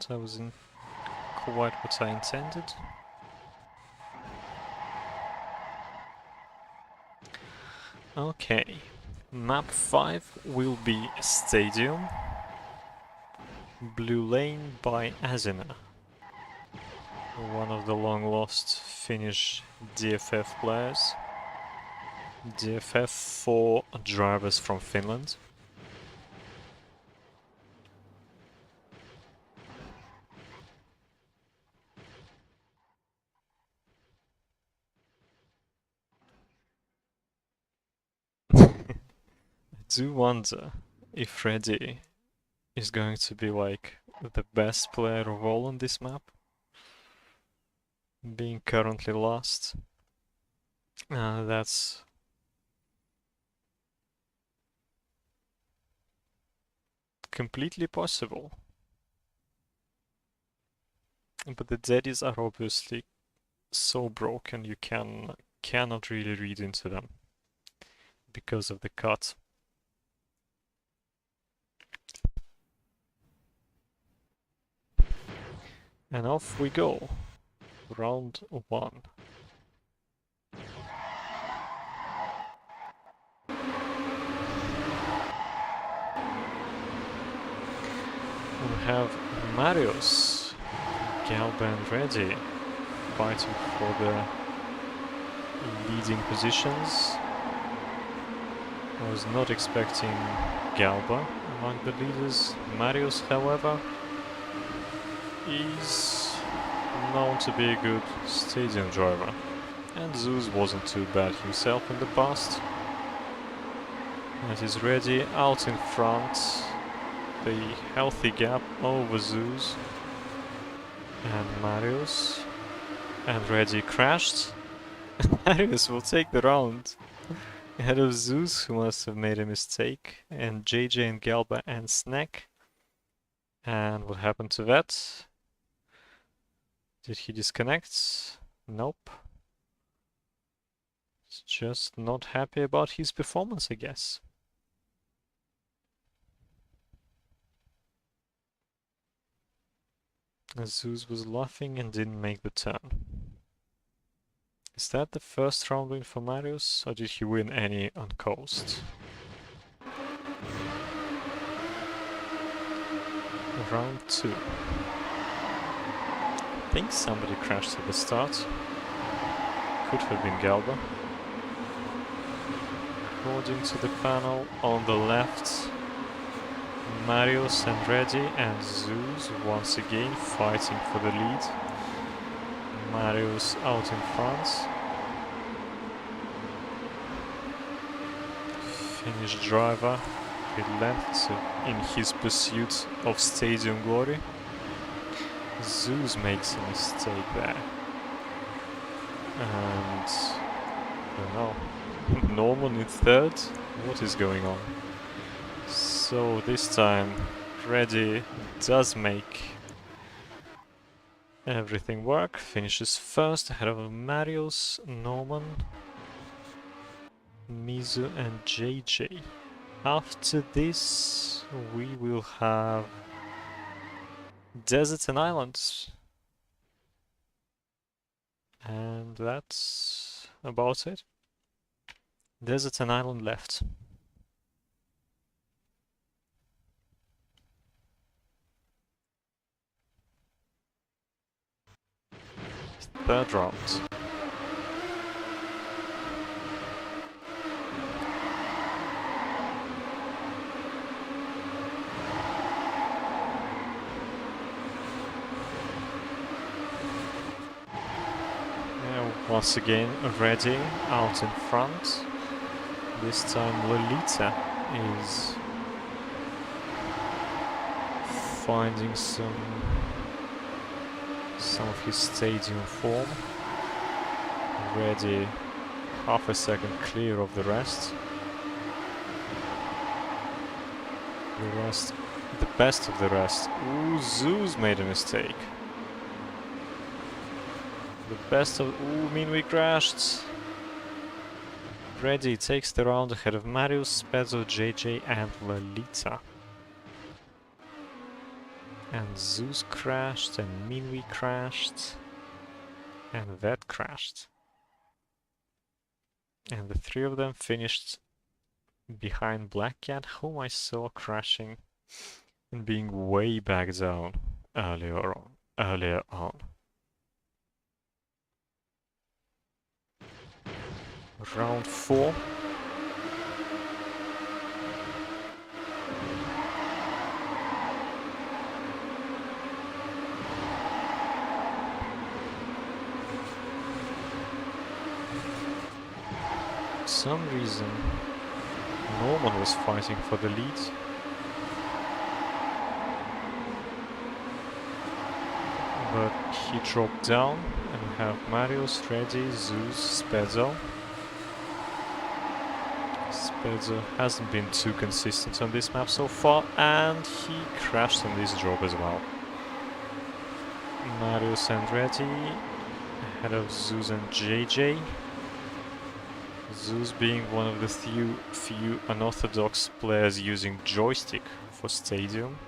That was not quite what I intended. Okay, map 5 will be Stadium, Blue Lane by Azina, one of the long-lost Finnish DFF players. DFF for drivers from Finland. I do wonder if Redie is going to be like the best player of all on this map, being currently last. That's completely possible. But the daddies are obviously so broken you cannot really read into them because of the cut. And off we go. Round 1. We have Marius, Galba and Redie fighting for the leading positions. I was not expecting Galba among the leaders. Marius, however, is known to be a good stadium driver. And Zooz wasn't too bad himself in the past. That is Redie out in front. The healthy gap over Zooz and Marius. And Redie crashed. Marius will take the round ahead of Zooz, who must have made a mistake, and JJ and Galba and Snek. And what happened to that? Did he disconnect? Nope. He's just not happy about his performance, I guess. Zooz was laughing and didn't make the turn. Is that the first round win for Marius, or did he win any on coast? Round 2. I think somebody crashed at the start. Could have been Galba. According to the panel, on the left, Marius and Redie and Zooz once again fighting for the lead. Marius out in front. Finnish driver relented in his pursuit of stadium glory. Zooz makes a mistake there. And I don't know. Norman in third? What is going on? So this time Redie does make everything work, finishes first ahead of Marius, Norman, Mizu and JJ. After this we will have Deserts and Islands. And that's about it. Desert and Island left. Third round. once again, Redie out in front. This time Lolita is finding some of his stadium form. Redie half a second clear of the rest. The best of the rest. Ooh, Zooz made a mistake. The best of... Ooh, Minuit crashed. Redie takes the round ahead of Marius, Spedzo, JJ and Lolita. And Zooz crashed, and Minuit crashed, and that crashed. And the three of them finished behind BlackCat, whom I saw crashing and being way back down earlier on. Round 4. For some reason, Norman was fighting for the lead. But he dropped down, and we have Marius, Redie, Zooz, Spedzo. Spedzo hasn't been too consistent on this map so far, and he crashed on this drop as well. Marius and Redie ahead of Zooz and JJ. Zooz being one of the few unorthodox players using joystick for stadium.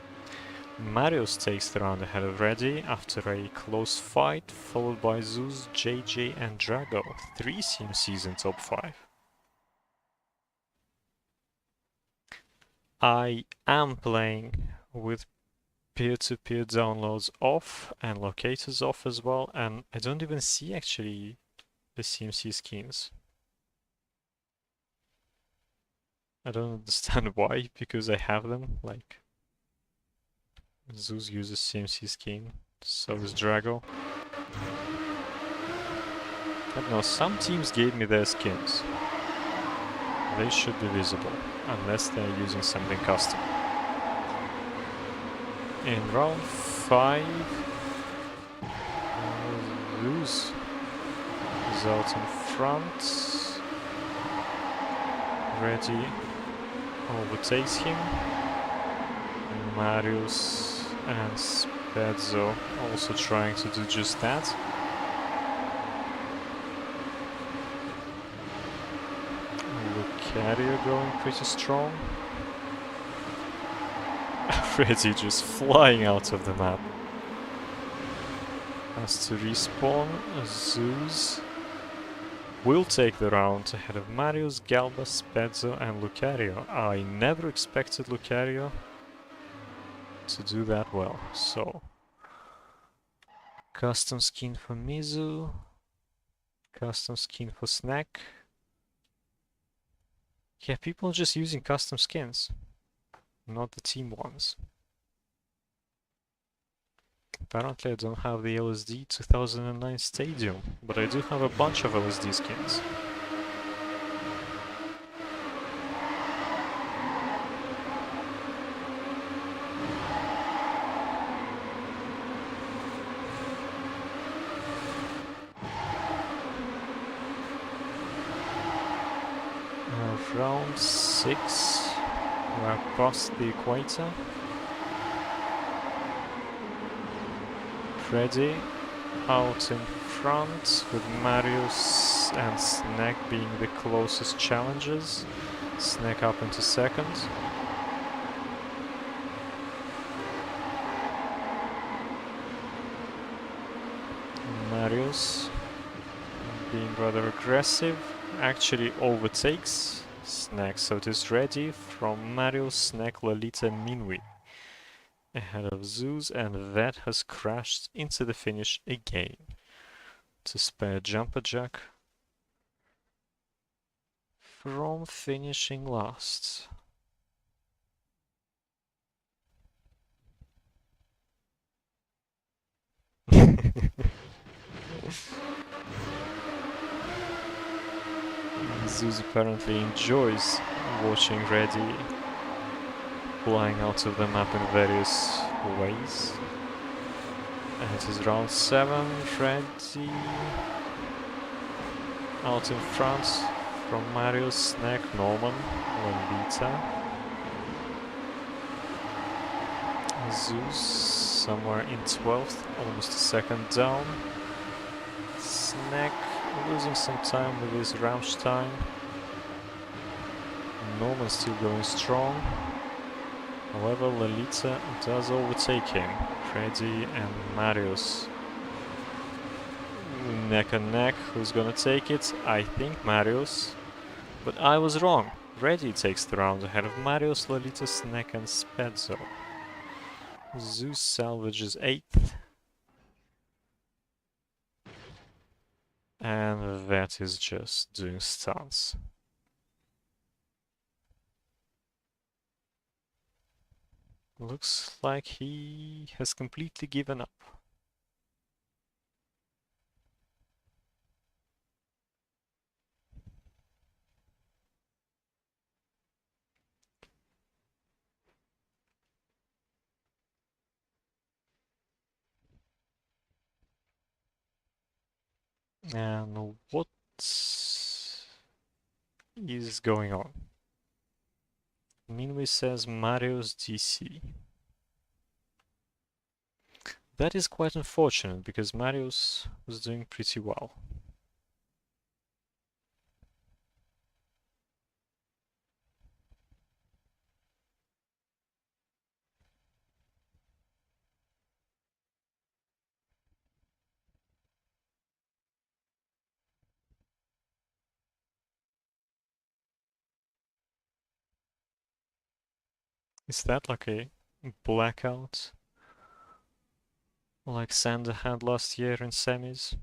Marius takes the round ahead of Redie after a close fight, followed by Zooz, JJ and Drago. 3 CMCs in top 5. I am playing with peer-to-peer downloads off and locators off as well, and I don't even see actually the CMC skins. I don't understand why, because I have them, like Zooz uses CMC skin, so does Drago. I don't know, some teams gave me their skins. They should be visible, unless they're using something custom. In round 5, Zooz is out in front. Redie overtakes him. Marius and Spedzo also trying to do just that. Lucario going pretty strong. Redie just flying out of the map. Has to respawn. Zooz will take the round ahead of Marius, Galba, Spedzo and Lucario. I never expected Lucario to do that well, so custom skin for Mizu, custom skin for Snek. Yeah, people are just using custom skins, not the team ones. Apparently I don't have the LSD 2009 Stadium, but I do have a bunch of LSD skins. Round 6, we're past the equator. Redie out in front with Marius and Snek being the closest challengers. Snek up into second. Marius being rather aggressive actually overtakes Snek, so it is Redie from Marius, Snek, Lolita and Minuit ahead of Zooz, and that has crashed into the finish again to spare JumperJack from finishing last. Zooz apparently enjoys watching Redie flying out of the map in various ways. And it is round 7, Redie out in front from Mario, Snek, Norman, Lolita. Zooz somewhere in 12th, almost a second down. Snek losing some time with his Rammstein. Norman still going strong. However, Lolita does overtake him. Redie and Marius neck and neck. Who's gonna take it? I think Marius. But I was wrong. Redie takes the round ahead of Marius, Lolita, Snek and Spedzo. Zooz salvages 8th. And that is just doing stunts. Looks like he has completely given up. And what is going on? Minuit says Mario's DC. That is quite unfortunate because Marius was doing pretty well. Is that like a blackout? Like Sander had last year in semis?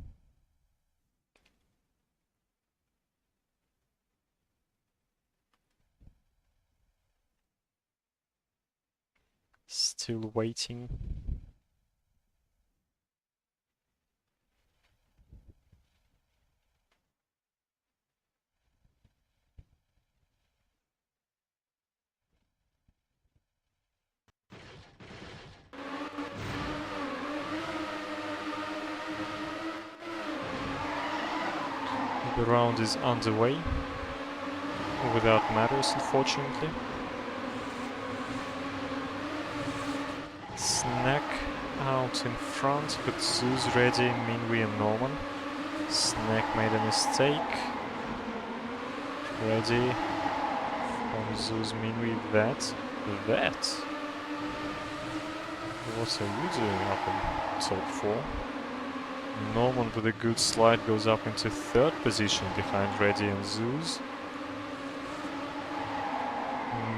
Still waiting. The round is underway, without Marius, unfortunately. Snek out in front, but Zooz, Redie, Minuit and Norman. Snek made a mistake. Redie from Zooz, Minuit, that. What are you doing up in top 4? Norman with a good slide goes up into 3rd position behind Redie and Zooz.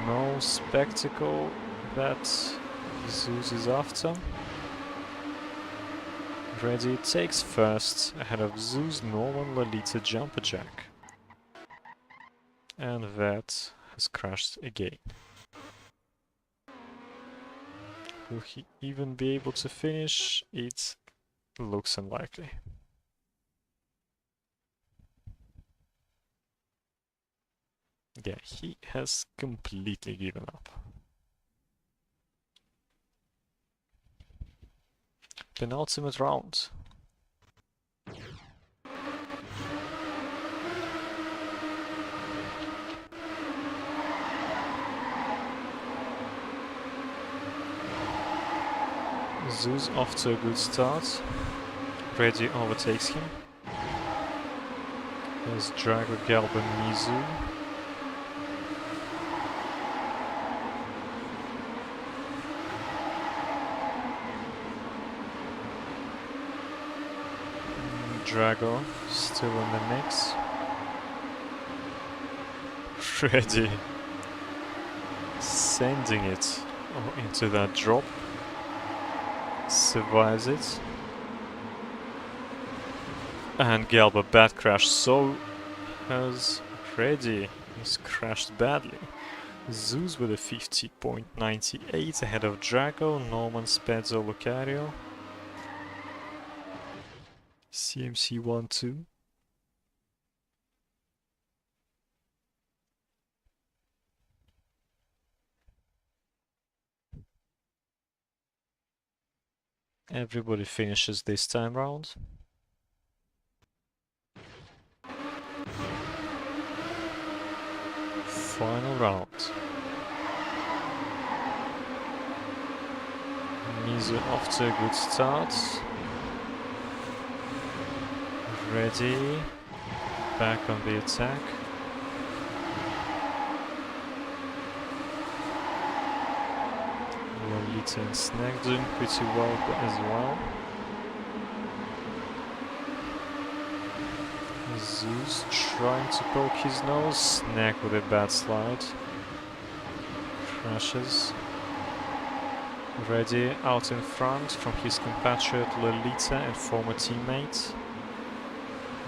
No spectacle that Zooz is after. Redie takes 1st ahead of Zooz, Norman, Lolita, JumperJack. And that has crashed again. Will he even be able to finish? It looks unlikely. Yeah, he has completely given up. Penultimate round. Zooz off to a good start. Redie overtakes him. There's Drago, Galba, Mizu. Drago still in the mix. Redie sending it into that drop. Survives it. And Galba bad crash, so has Redie. He's crashed badly. Zooz with a 50.98 ahead of Drago, Norman, Spedzo, Lucario. CMC 1-2. Everybody finishes this time round. Final round. Mizu off to a good start. Redie back on the attack. Lolita and Snek doing pretty well as well. Zooz trying to poke his nose. Snek with a bad slide. Crashes. Redie out in front from his compatriot Lolita and former teammate.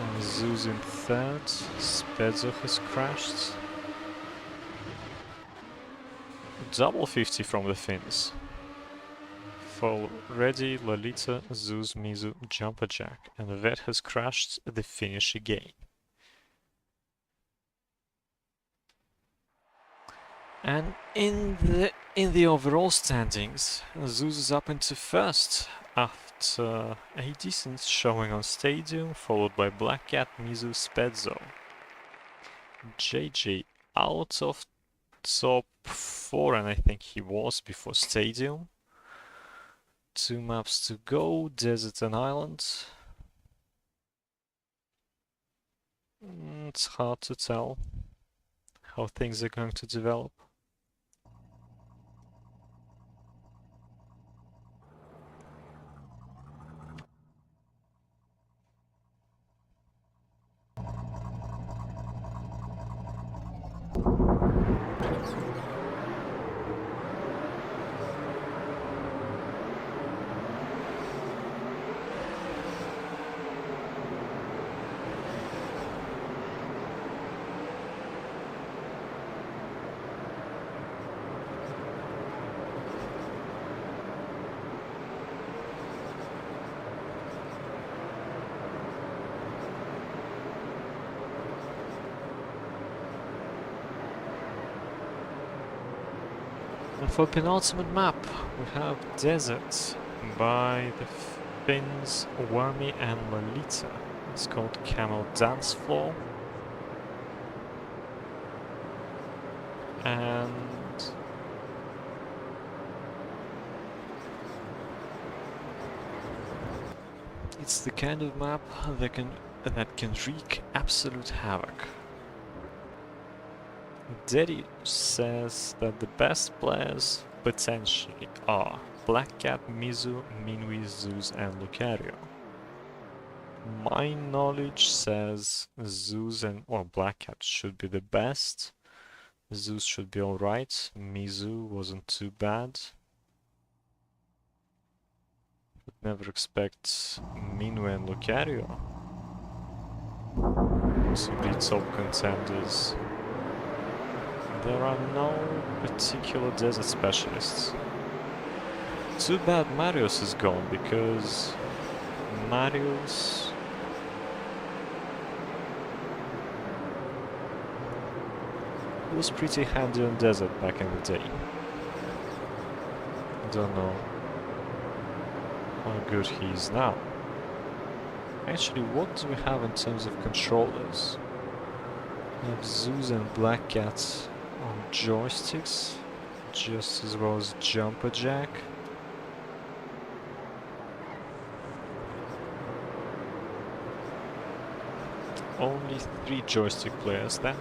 And Zooz in third. Spedzo has crashed. Double 50 from the Finns. For Redie, Lolita, Zooz, Mizu, JumperJack, and the vet has crashed the finish again. And in the overall standings, Zooz is up into first after a decent showing on Stadium, followed by BlackCat, Mizu, Spedzo. JJ out of top 4, and I think he was before Stadium. 2 maps to go, Desert and Island. It's hard to tell how things are going to develop. And for penultimate map, we have Desert by the Finns, Wormy and Lolita. It's called Camel Dance Floor. And it's the kind of map that can wreak absolute havoc. Redie says that the best players potentially are BlackCat, Mizu, Minuit, Zooz and Lucario. My knowledge says Zooz and BlackCat should be the best. Zooz should be alright. Mizu wasn't too bad. Would never expect Minuit and Lucario to be top contenders. There are no particular desert specialists. Too bad Marius is gone, because Marius was pretty handy on desert back in the day. Don't know how good he is now. Actually, what do we have in terms of controllers? We have Zooz and BlackCat on joysticks, just as well as JumperJack. Only 3 joystick players then.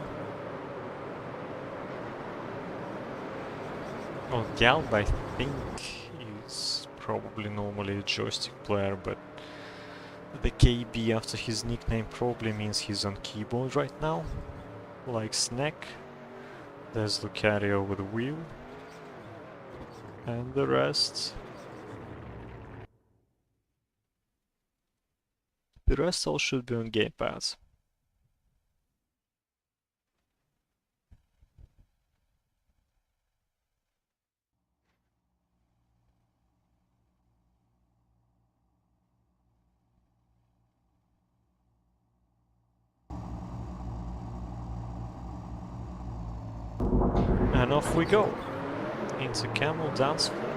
Well, Galba, I think, is probably normally a joystick player, but the KB after his nickname probably means he's on keyboard right now. Like Snek. There's Lucario with a wheel. And the rest... the rest all should be on gamepads. And off we go into Camel Dance Floor.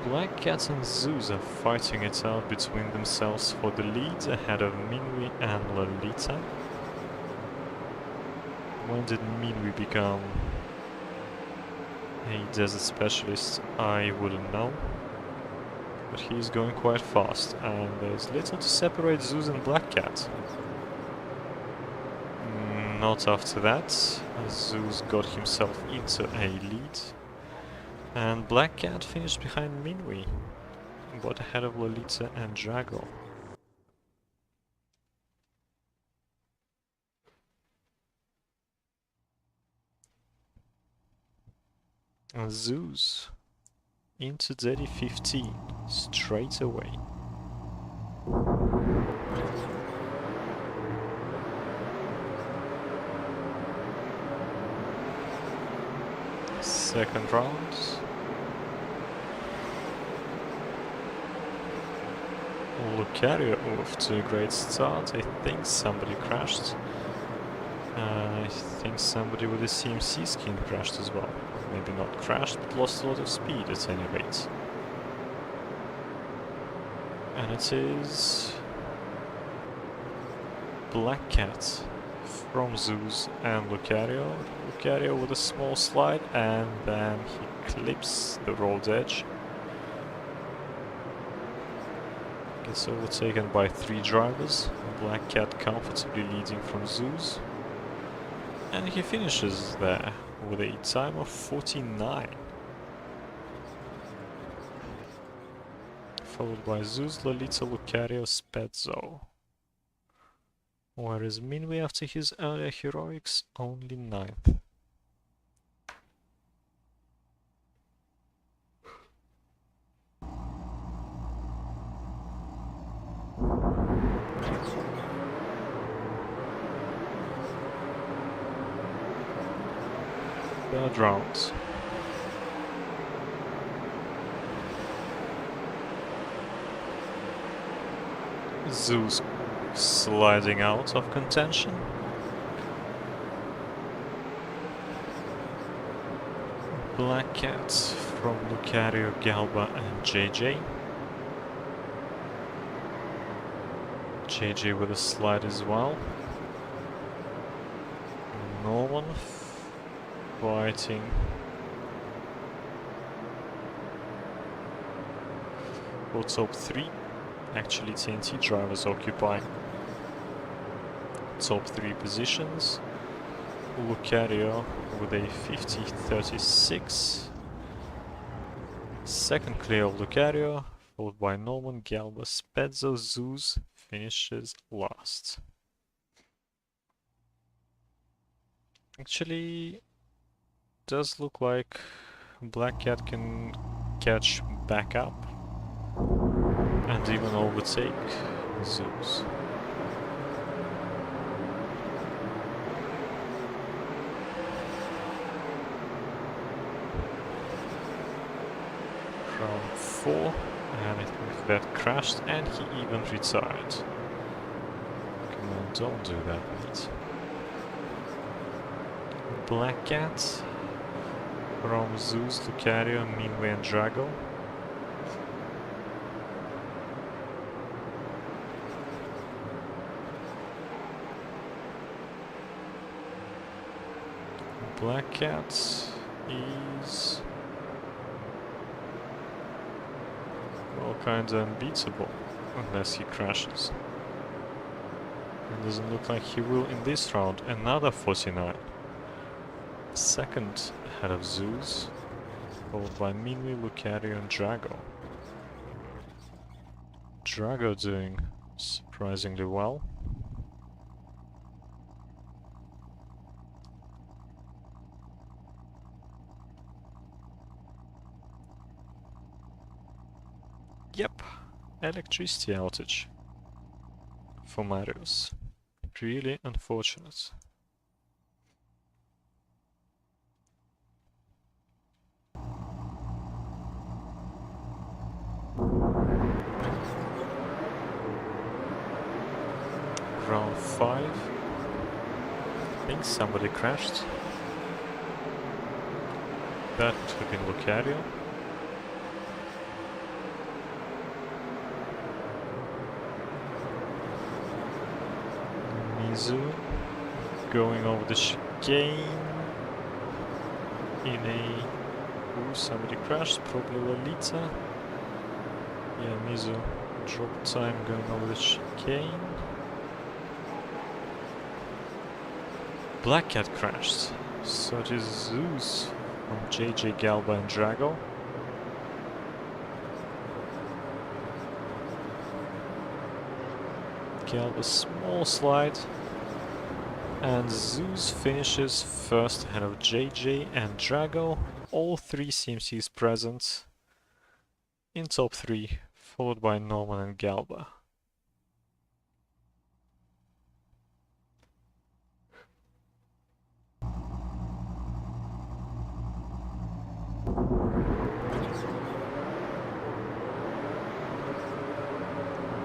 BlackCat and Zooz are fighting it out between themselves for the lead ahead of Minuit and Lolita. When did Minuit become a desert specialist? I wouldn't know. But he's going quite fast, and there's little to separate Zooz and BlackCat. Not after that. Zooz got himself into a lead. And BlackCat finished behind Minuit, but ahead of Lolita and Drago. And Zooz into Daddy 15 straight away. Second round. Lucario off to a great start. I think somebody crashed. I think somebody with a CMC skin crashed as well. Maybe not crashed, but lost a lot of speed at any rate. And it is BlackCat from Zooz and Lucario. Lucario with a small slide, and then he clips the rolled edge. Gets overtaken by 3 drivers. BlackCat comfortably leading from Zooz. And he finishes there with a time of 49. Followed by Zooz, Lolita, Lucario, Spedzo. Whereas Minuit, after his earlier heroics, only 9th. Third round. Zooz sliding out of contention. BlackCat from Lucario, Galba and JJ. JJ with a slide as well. No one fighting for top 3. Actually, TNT drivers occupying top 3 positions. Lucario with a 50-36. Second clear of Lucario, followed by Norman, Galba, Spedzo, Zooz finishes last. Actually, does look like BlackCat can catch back up and even overtake Zooz. Round 4, and I think that crashed, and he even retired. Come on, don't do that, mate. BlackCat from Zooz, Lucario, Minuit and Drago. BlackCat is well, kinda unbeatable unless he crashes. It doesn't look like he will in this round. Another 49. Second ahead of Zooz, followed by Minuit, Lucario and Drago. Drago doing surprisingly well. Yep, electricity outage for Marius. Really unfortunate. Round 5. I think somebody crashed. That would have been Lucario. Mizu going over the chicane in a... Ooh, somebody crashed, probably Lolita. Yeah, Mizu dropped time going over the chicane. BlackCat crashed, so it is Zooz from JJ, Galba and Drago. Galba small slide, and Zooz finishes first ahead of JJ and Drago. All three CMCs present in top 3, followed by Norman and Galba.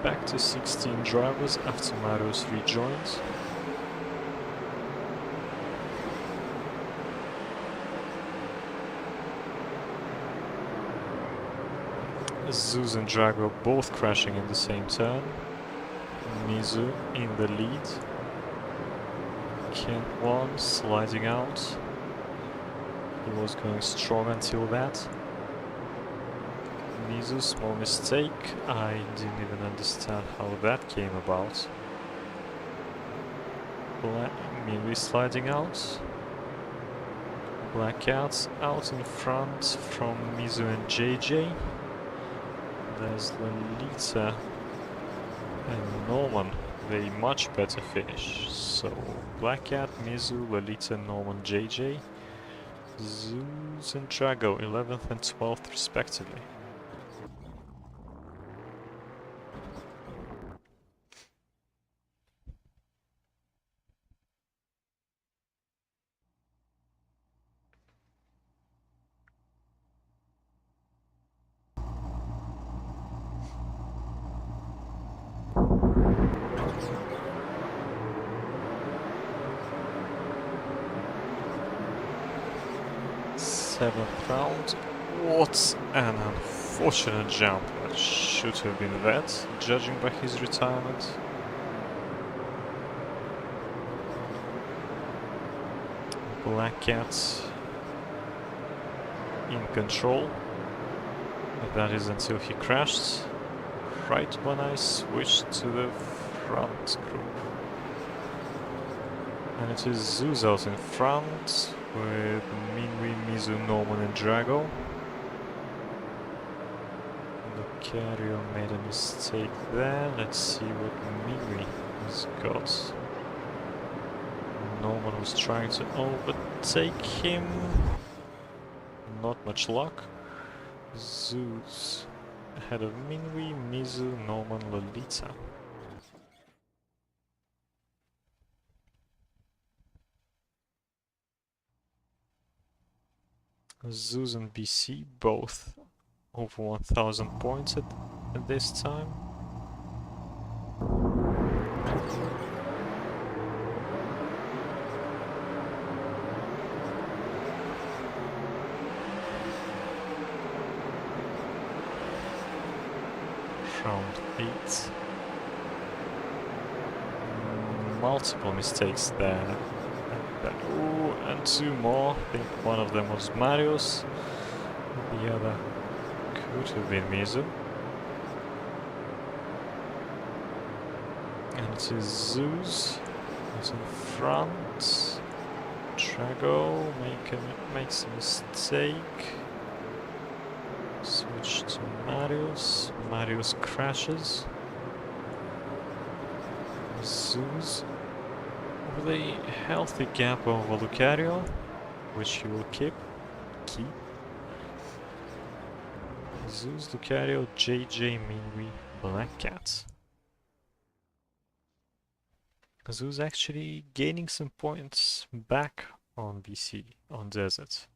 Back to 16 drivers after Marius rejoins. Zooz and Drago both crashing in the same turn. Mizu in the lead. Kent 1 sliding out. He was going strong until that. Mizu, small mistake. I didn't even understand how that came about. Minuit sliding out. BlackCat out in front from Mizu and JJ. There's Lolita and Norman. They much better finish. So BlackCat, Mizu, Lolita, Norman, JJ. Zooz and Drago 11th and 12th respectively. Seventh round. What an unfortunate jump. That should have been that, judging by his retirement. BlackCat in control. That is until he crashed. Right when I switched to the front group. And it is Zooz out in front with Minuit, Mizu, Norman and Drago. Lucario made a mistake there. Let's see what Minuit has got. Norman was trying to overtake him. Not much luck. Zooz ahead of Minuit, Mizu, Norman, Lolita. Zooz and BC both over 1000 points at this time. Round 8. Multiple mistakes there. Ooh, and 2 more. I think one of them was Marius. The other could have been Mizu. And it is Zooz who's in front. Drago makes a mistake. Switch to Marius. Marius crashes. Zooz with a healthy gap over Lucario, which he will keep. Zooz, Lucario, JJ, Minuit, BlackCat. Zooz actually gaining some points back on BC, on Desert.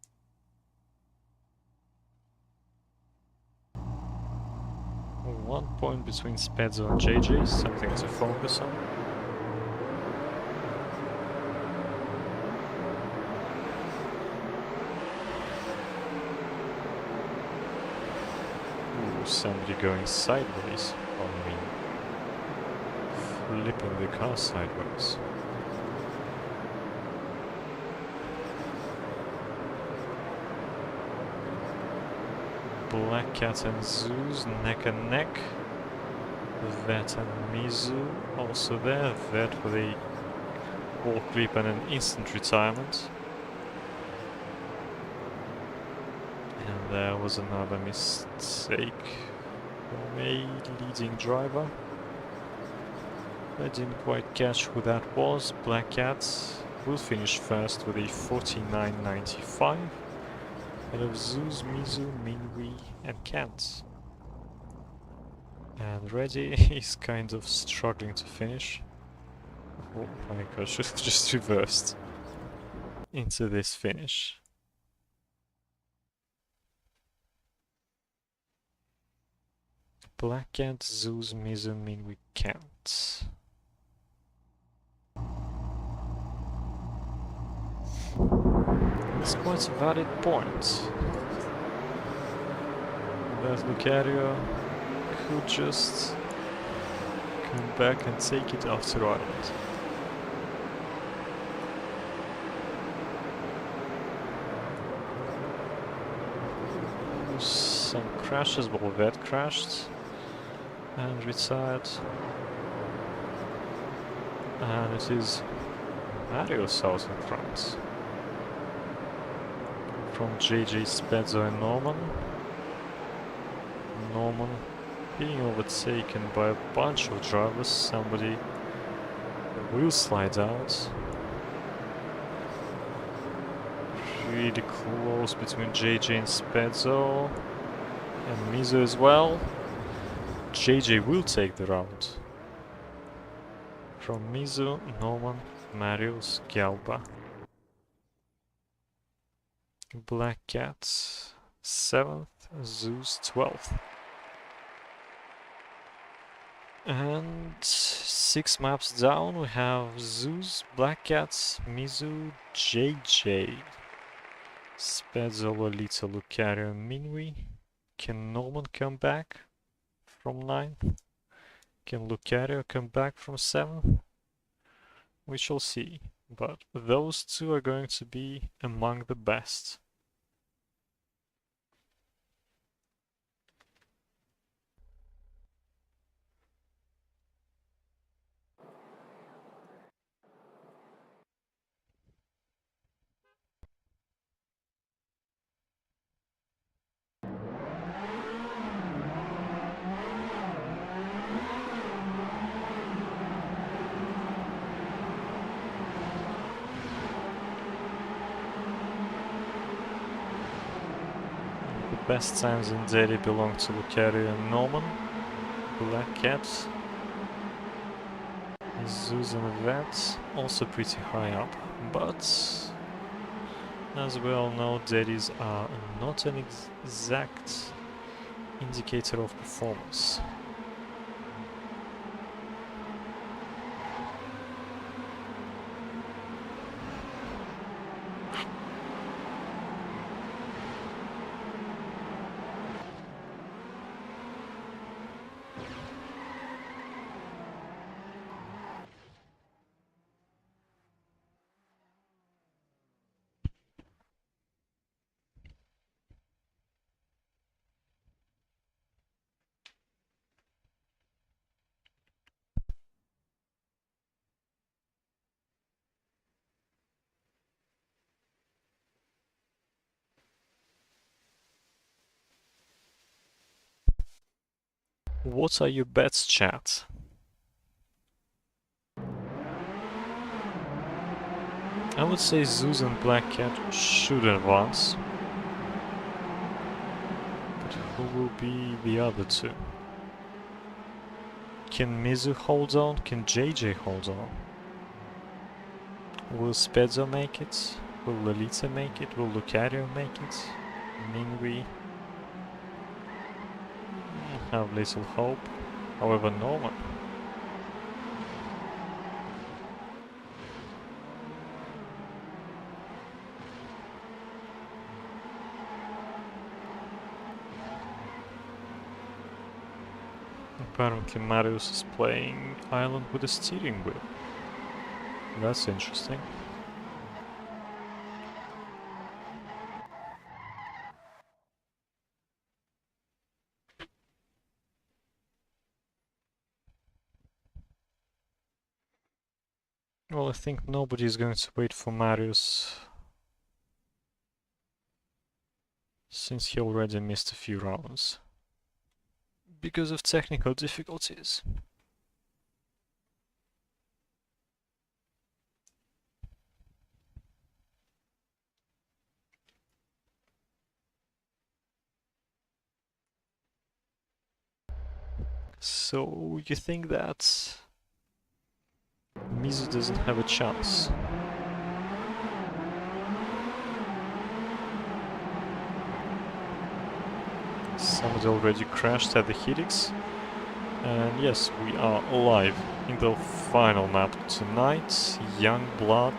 One point between Spedzo and JJ, something to focus on. Ooh, somebody going sideways on me. Flipping the car sideways. BlackCat and Zooz neck and neck. Vet and Mizu also there. Vet with a wall creep and an instant retirement. And there was another mistake from a leading driver. I didn't quite catch who that was. BlackCat will finish first with a 49.95. Ahead of Zooz, Mizu, Minuit and Kant. And Redie is kind of struggling to finish. Oh my gosh, just reversed into this finish. BlackCat, Zooz, Mizu, Minuit, Kant. It's quite a valid point. That Lucario could just come back and take it after Ireland. Some crashes, well, Vet crashed and retired. And it is Mario's out in front. From JJ, Spedzo and Norman. Norman being overtaken by a bunch of drivers. Somebody will slide out. Really close between JJ and Spedzo. And Mizu as well. JJ will take the round. From Mizu, Norman, Marius, Galba. BlackCat 7th, Zooz 12th. And 6 maps down we have Zooz, BlackCat, Mizu, JJ, Spedzo, Lolita, Lucario, Minuit. Can Norman come back from 9th? Can Lucario come back from 7th? We shall see, but those two are going to be among the best. Best times in Derry belong to Lucario and Norman. BlackCat, Zooz and Vet also pretty high up, but as we all know, Derrys are not an exact indicator of performance. What are your bets, chat? I would say Zooz and BlackCat should advance. But who will be the other two? Can Mizu hold on? Can JJ hold on? Will Spedzo make it? Will Lolita make it? Will Lucario make it? Minuit have little hope. However, Norman. Apparently Marius is playing Island with a steering wheel. That's interesting. Well, I think nobody is going to wait for Marius, since he already missed a few rounds because of technical difficulties. So you think that Mizu doesn't have a chance? Somebody already crashed at the Helix. And yes, we are live in the final map tonight, Young Blood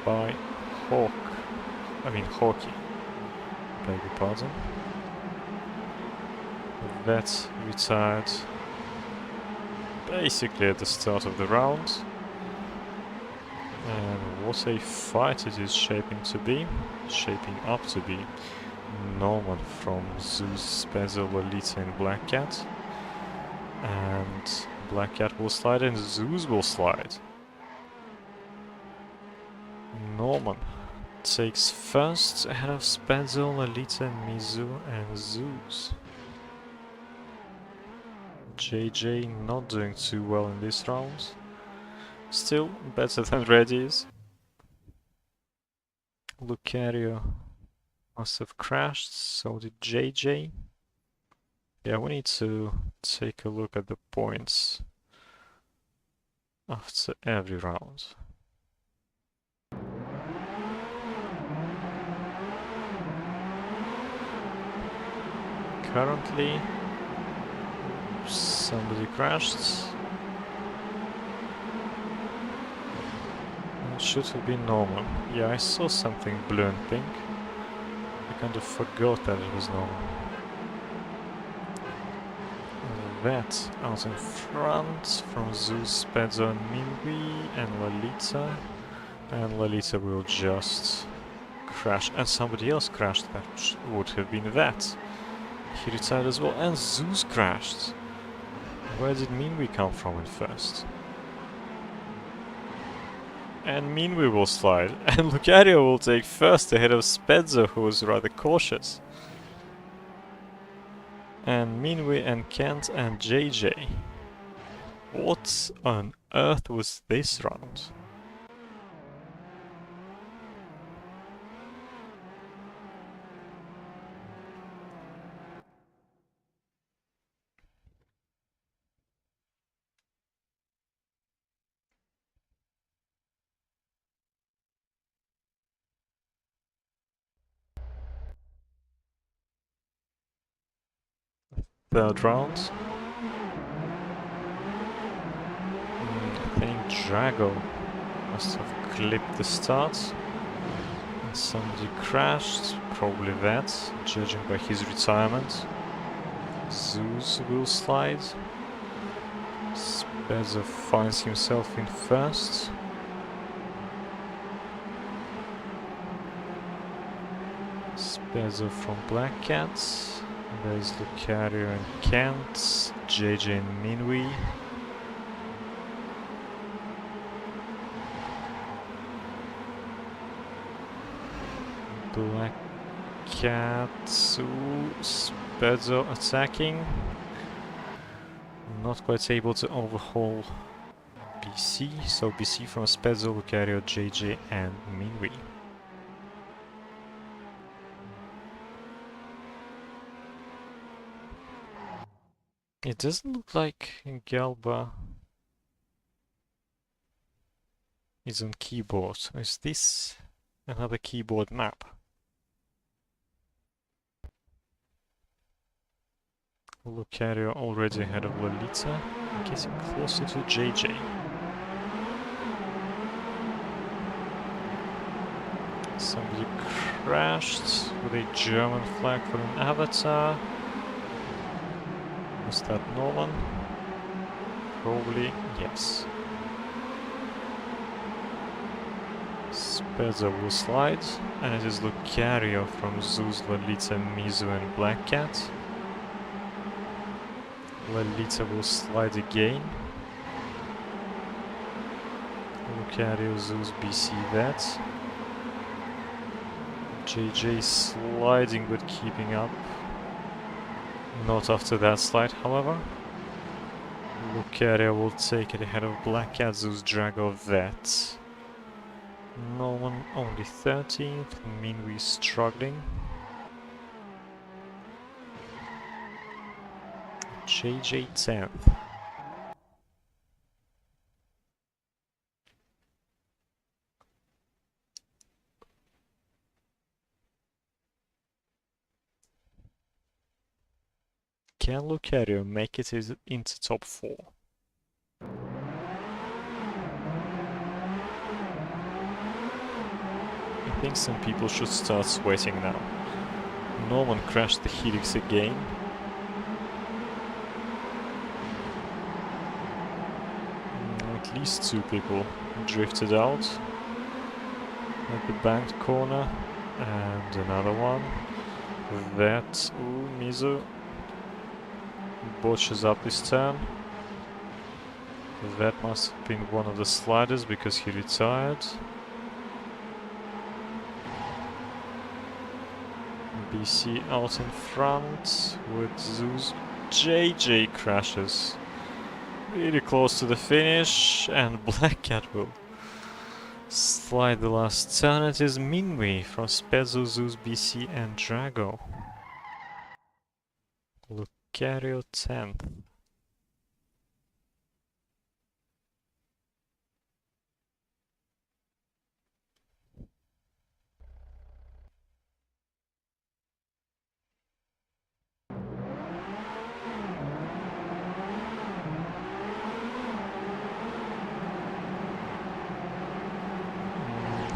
by Hockey. Beg your pardon. Vet retired basically at the start of the round. And what a fight it is shaping up to be. Norman from Zooz, Spedzo, Lolita and BlackCat. And BlackCat will slide and Zooz will slide. Norman takes first ahead of Spedzo, Lolita, Mizu and Zooz. JJ not doing too well in this round. Still better than Redie is. Lucario must have crashed, so did JJ. Yeah, we need to take a look at the points after every round. Currently, somebody crashed. It should have been Norman. Yeah, I saw something blue and pink. I kind of forgot that it was Norman. That out in front from Zooz, Spedzo and Minuit and Lolita. And Lolita will just crash. And somebody else crashed. That would have been that. He retired as well. And Zooz crashed. Where did Minuit come from at first? And Minuit will slide. And Lucario will take first ahead of Spedzo, who was rather cautious. And Minuit and Kent and JJ. What on earth was this round? Third round. I think Drago must have clipped the start. And somebody crashed, probably that, judging by his retirement. Zooz will slide. Spedzo finds himself in first. Spedzo from BlackCat. There's Lucario and Kent, JJ and Minuit. BlackCat, Spedzo attacking. Not quite able to overhaul BC, so BC from Spedzo, Lucario, JJ and Minuit. It doesn't look like Galba is on keyboard. Is this another keyboard map? Lucario already ahead of Lolita, getting closer to JJ. Somebody crashed with a German flag for an avatar. Was that Norman? Probably yes. Spedzo will slide, and it is Lucario from Zooz, Lolita, Mizu and BlackCat. Lolita will slide again. Lucario, Zooz, BC, that. JJ sliding but keeping up. Not after that slide, however. Lucario will take it ahead of BlackCat, Zooz, Drago, that. Norman only 13th, Minuit struggling. JJ 10th. Can Lucario make it into top 4? I think some people should start sweating now. Norman crashed the Helix again. At least 2 people drifted out at the banked corner, and another one. That, ooh, Mizu botches up his turn. That must have been one of the sliders because he retired. BC out in front with Zooz. JJ crashes really close to the finish, and BlackCat will slide the last turn. It is Minuit from Spedzo, Zooz, BC and Drago. Lucario 10th.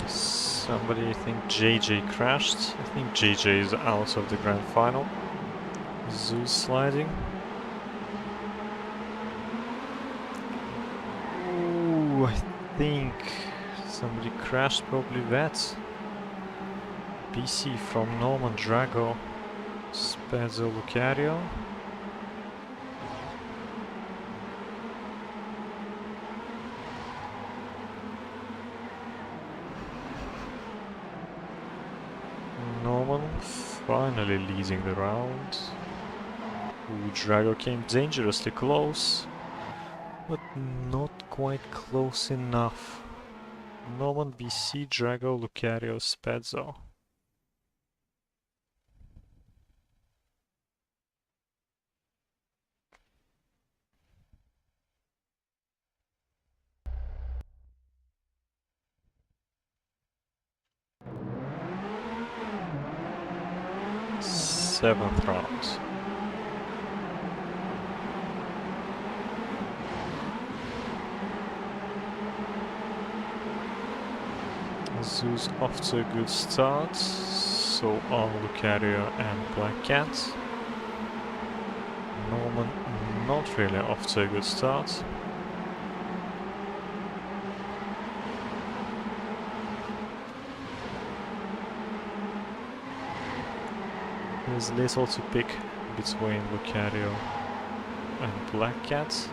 Somebody, I think JJ crashed. I think JJ is out of the grand final. Zooz sliding. Ooh, I think somebody crashed, probably that. BC from Norman, Drago, Spedzo, Lucario. Norman finally leading the round. Ooh, Drago came dangerously close, but not quite close enough. Norman, BC, Drago, Lucario, Spedzo. Seventh round. Zooz off to a good start, so are Lucario and BlackCat. Norman not really off to a good start. There's little to pick between Lucario and BlackCat.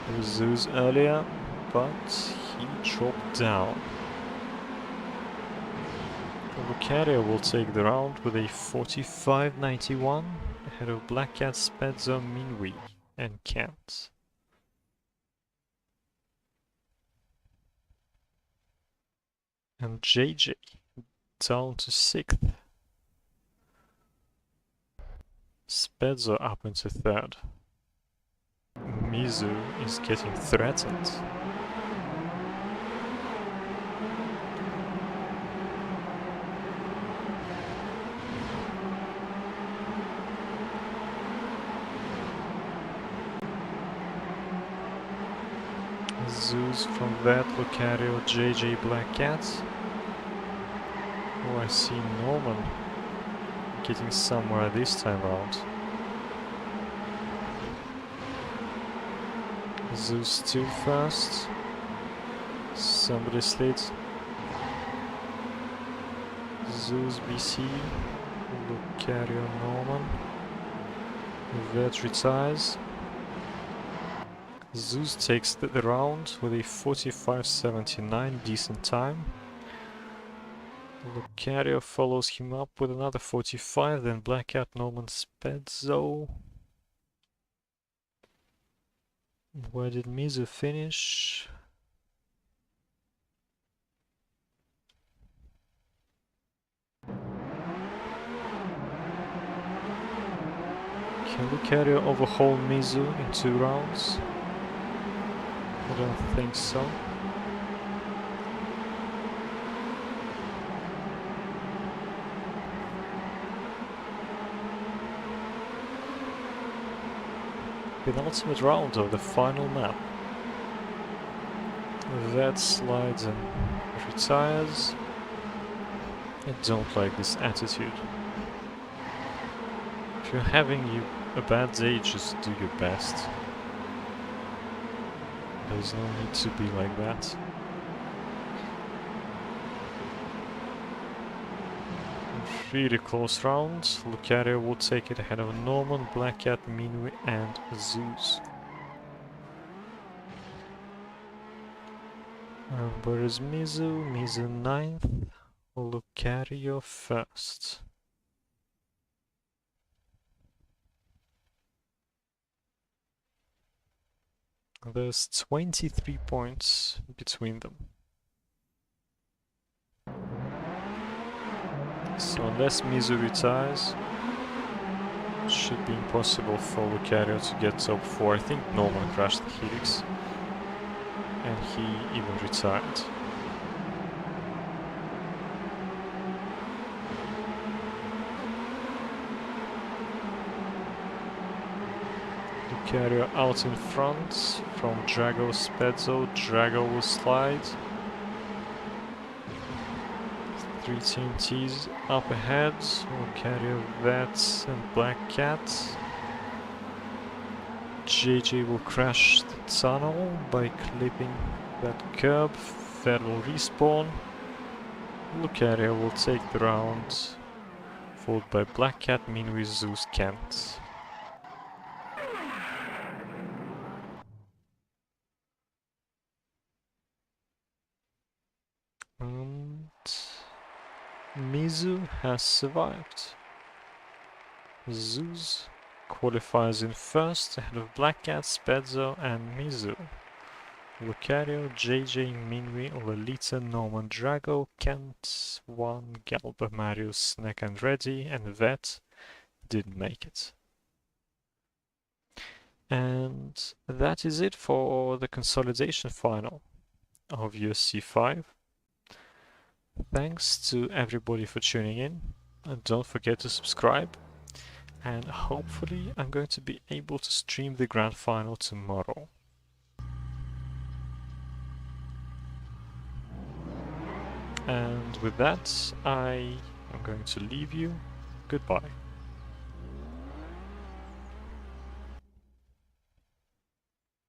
There was Zooz earlier, but he dropped down. Lucario will take the round with a 45.91 ahead of BlackCat, Spedzo, Minuit and Kent. And JJ down to 6th. Spedzo up into 3rd. Mizu is getting threatened. Zooz from that, Lucario, JJ, BlackCat. Oh, I see Norman getting somewhere this time round. Zooz still first. Somebody slid. Zooz, BC, Lucario, Norman. That retires. Zooz takes the round with a 45.79, decent time. Lucario follows him up with another 45, then BlackCat, Norman, Spedzo. Where did Mizu finish? Can Lucario overhaul Mizu in 2 rounds? I don't think so. Penultimate round of the final map. That slides and retires. I don't like this attitude. If you're having a bad day, just do your best. There's no need to be like that. Really close round. Lucario will take it ahead of Norman, BlackCat, Minuit and Zooz. Where is Mizu? Mizu 9th, Lucario 1st. There's 23 points between them. So unless Mizu retires, it should be impossible for Lucario to get top 4. I think Norman crashed the Helix, and he even retired. Lucario out in front from Drago, Spedzo. Drago will slide. 3 TNTs up ahead. Lucario, Vets and BlackCat. JJ will crash the tunnel by clipping that curb. That will respawn. Lucario will take the round, followed by BlackCat, Minuit, Zooz, Kent. And Mizu has survived. Zooz qualifies in first ahead of BlackCat, Spedzo and Mizu. Lucario, JJ, Minuit, Lolita, Norman, Drago, Kent, 1, Galba, Mario, Snek and Redie, and Vet didn't make it. And that is it for the consolidation final of USC 5. Thanks to everybody for tuning in, and don't forget to subscribe, and hopefully I'm going to be able to stream the grand final tomorrow. And with that, I am going to leave you. Goodbye.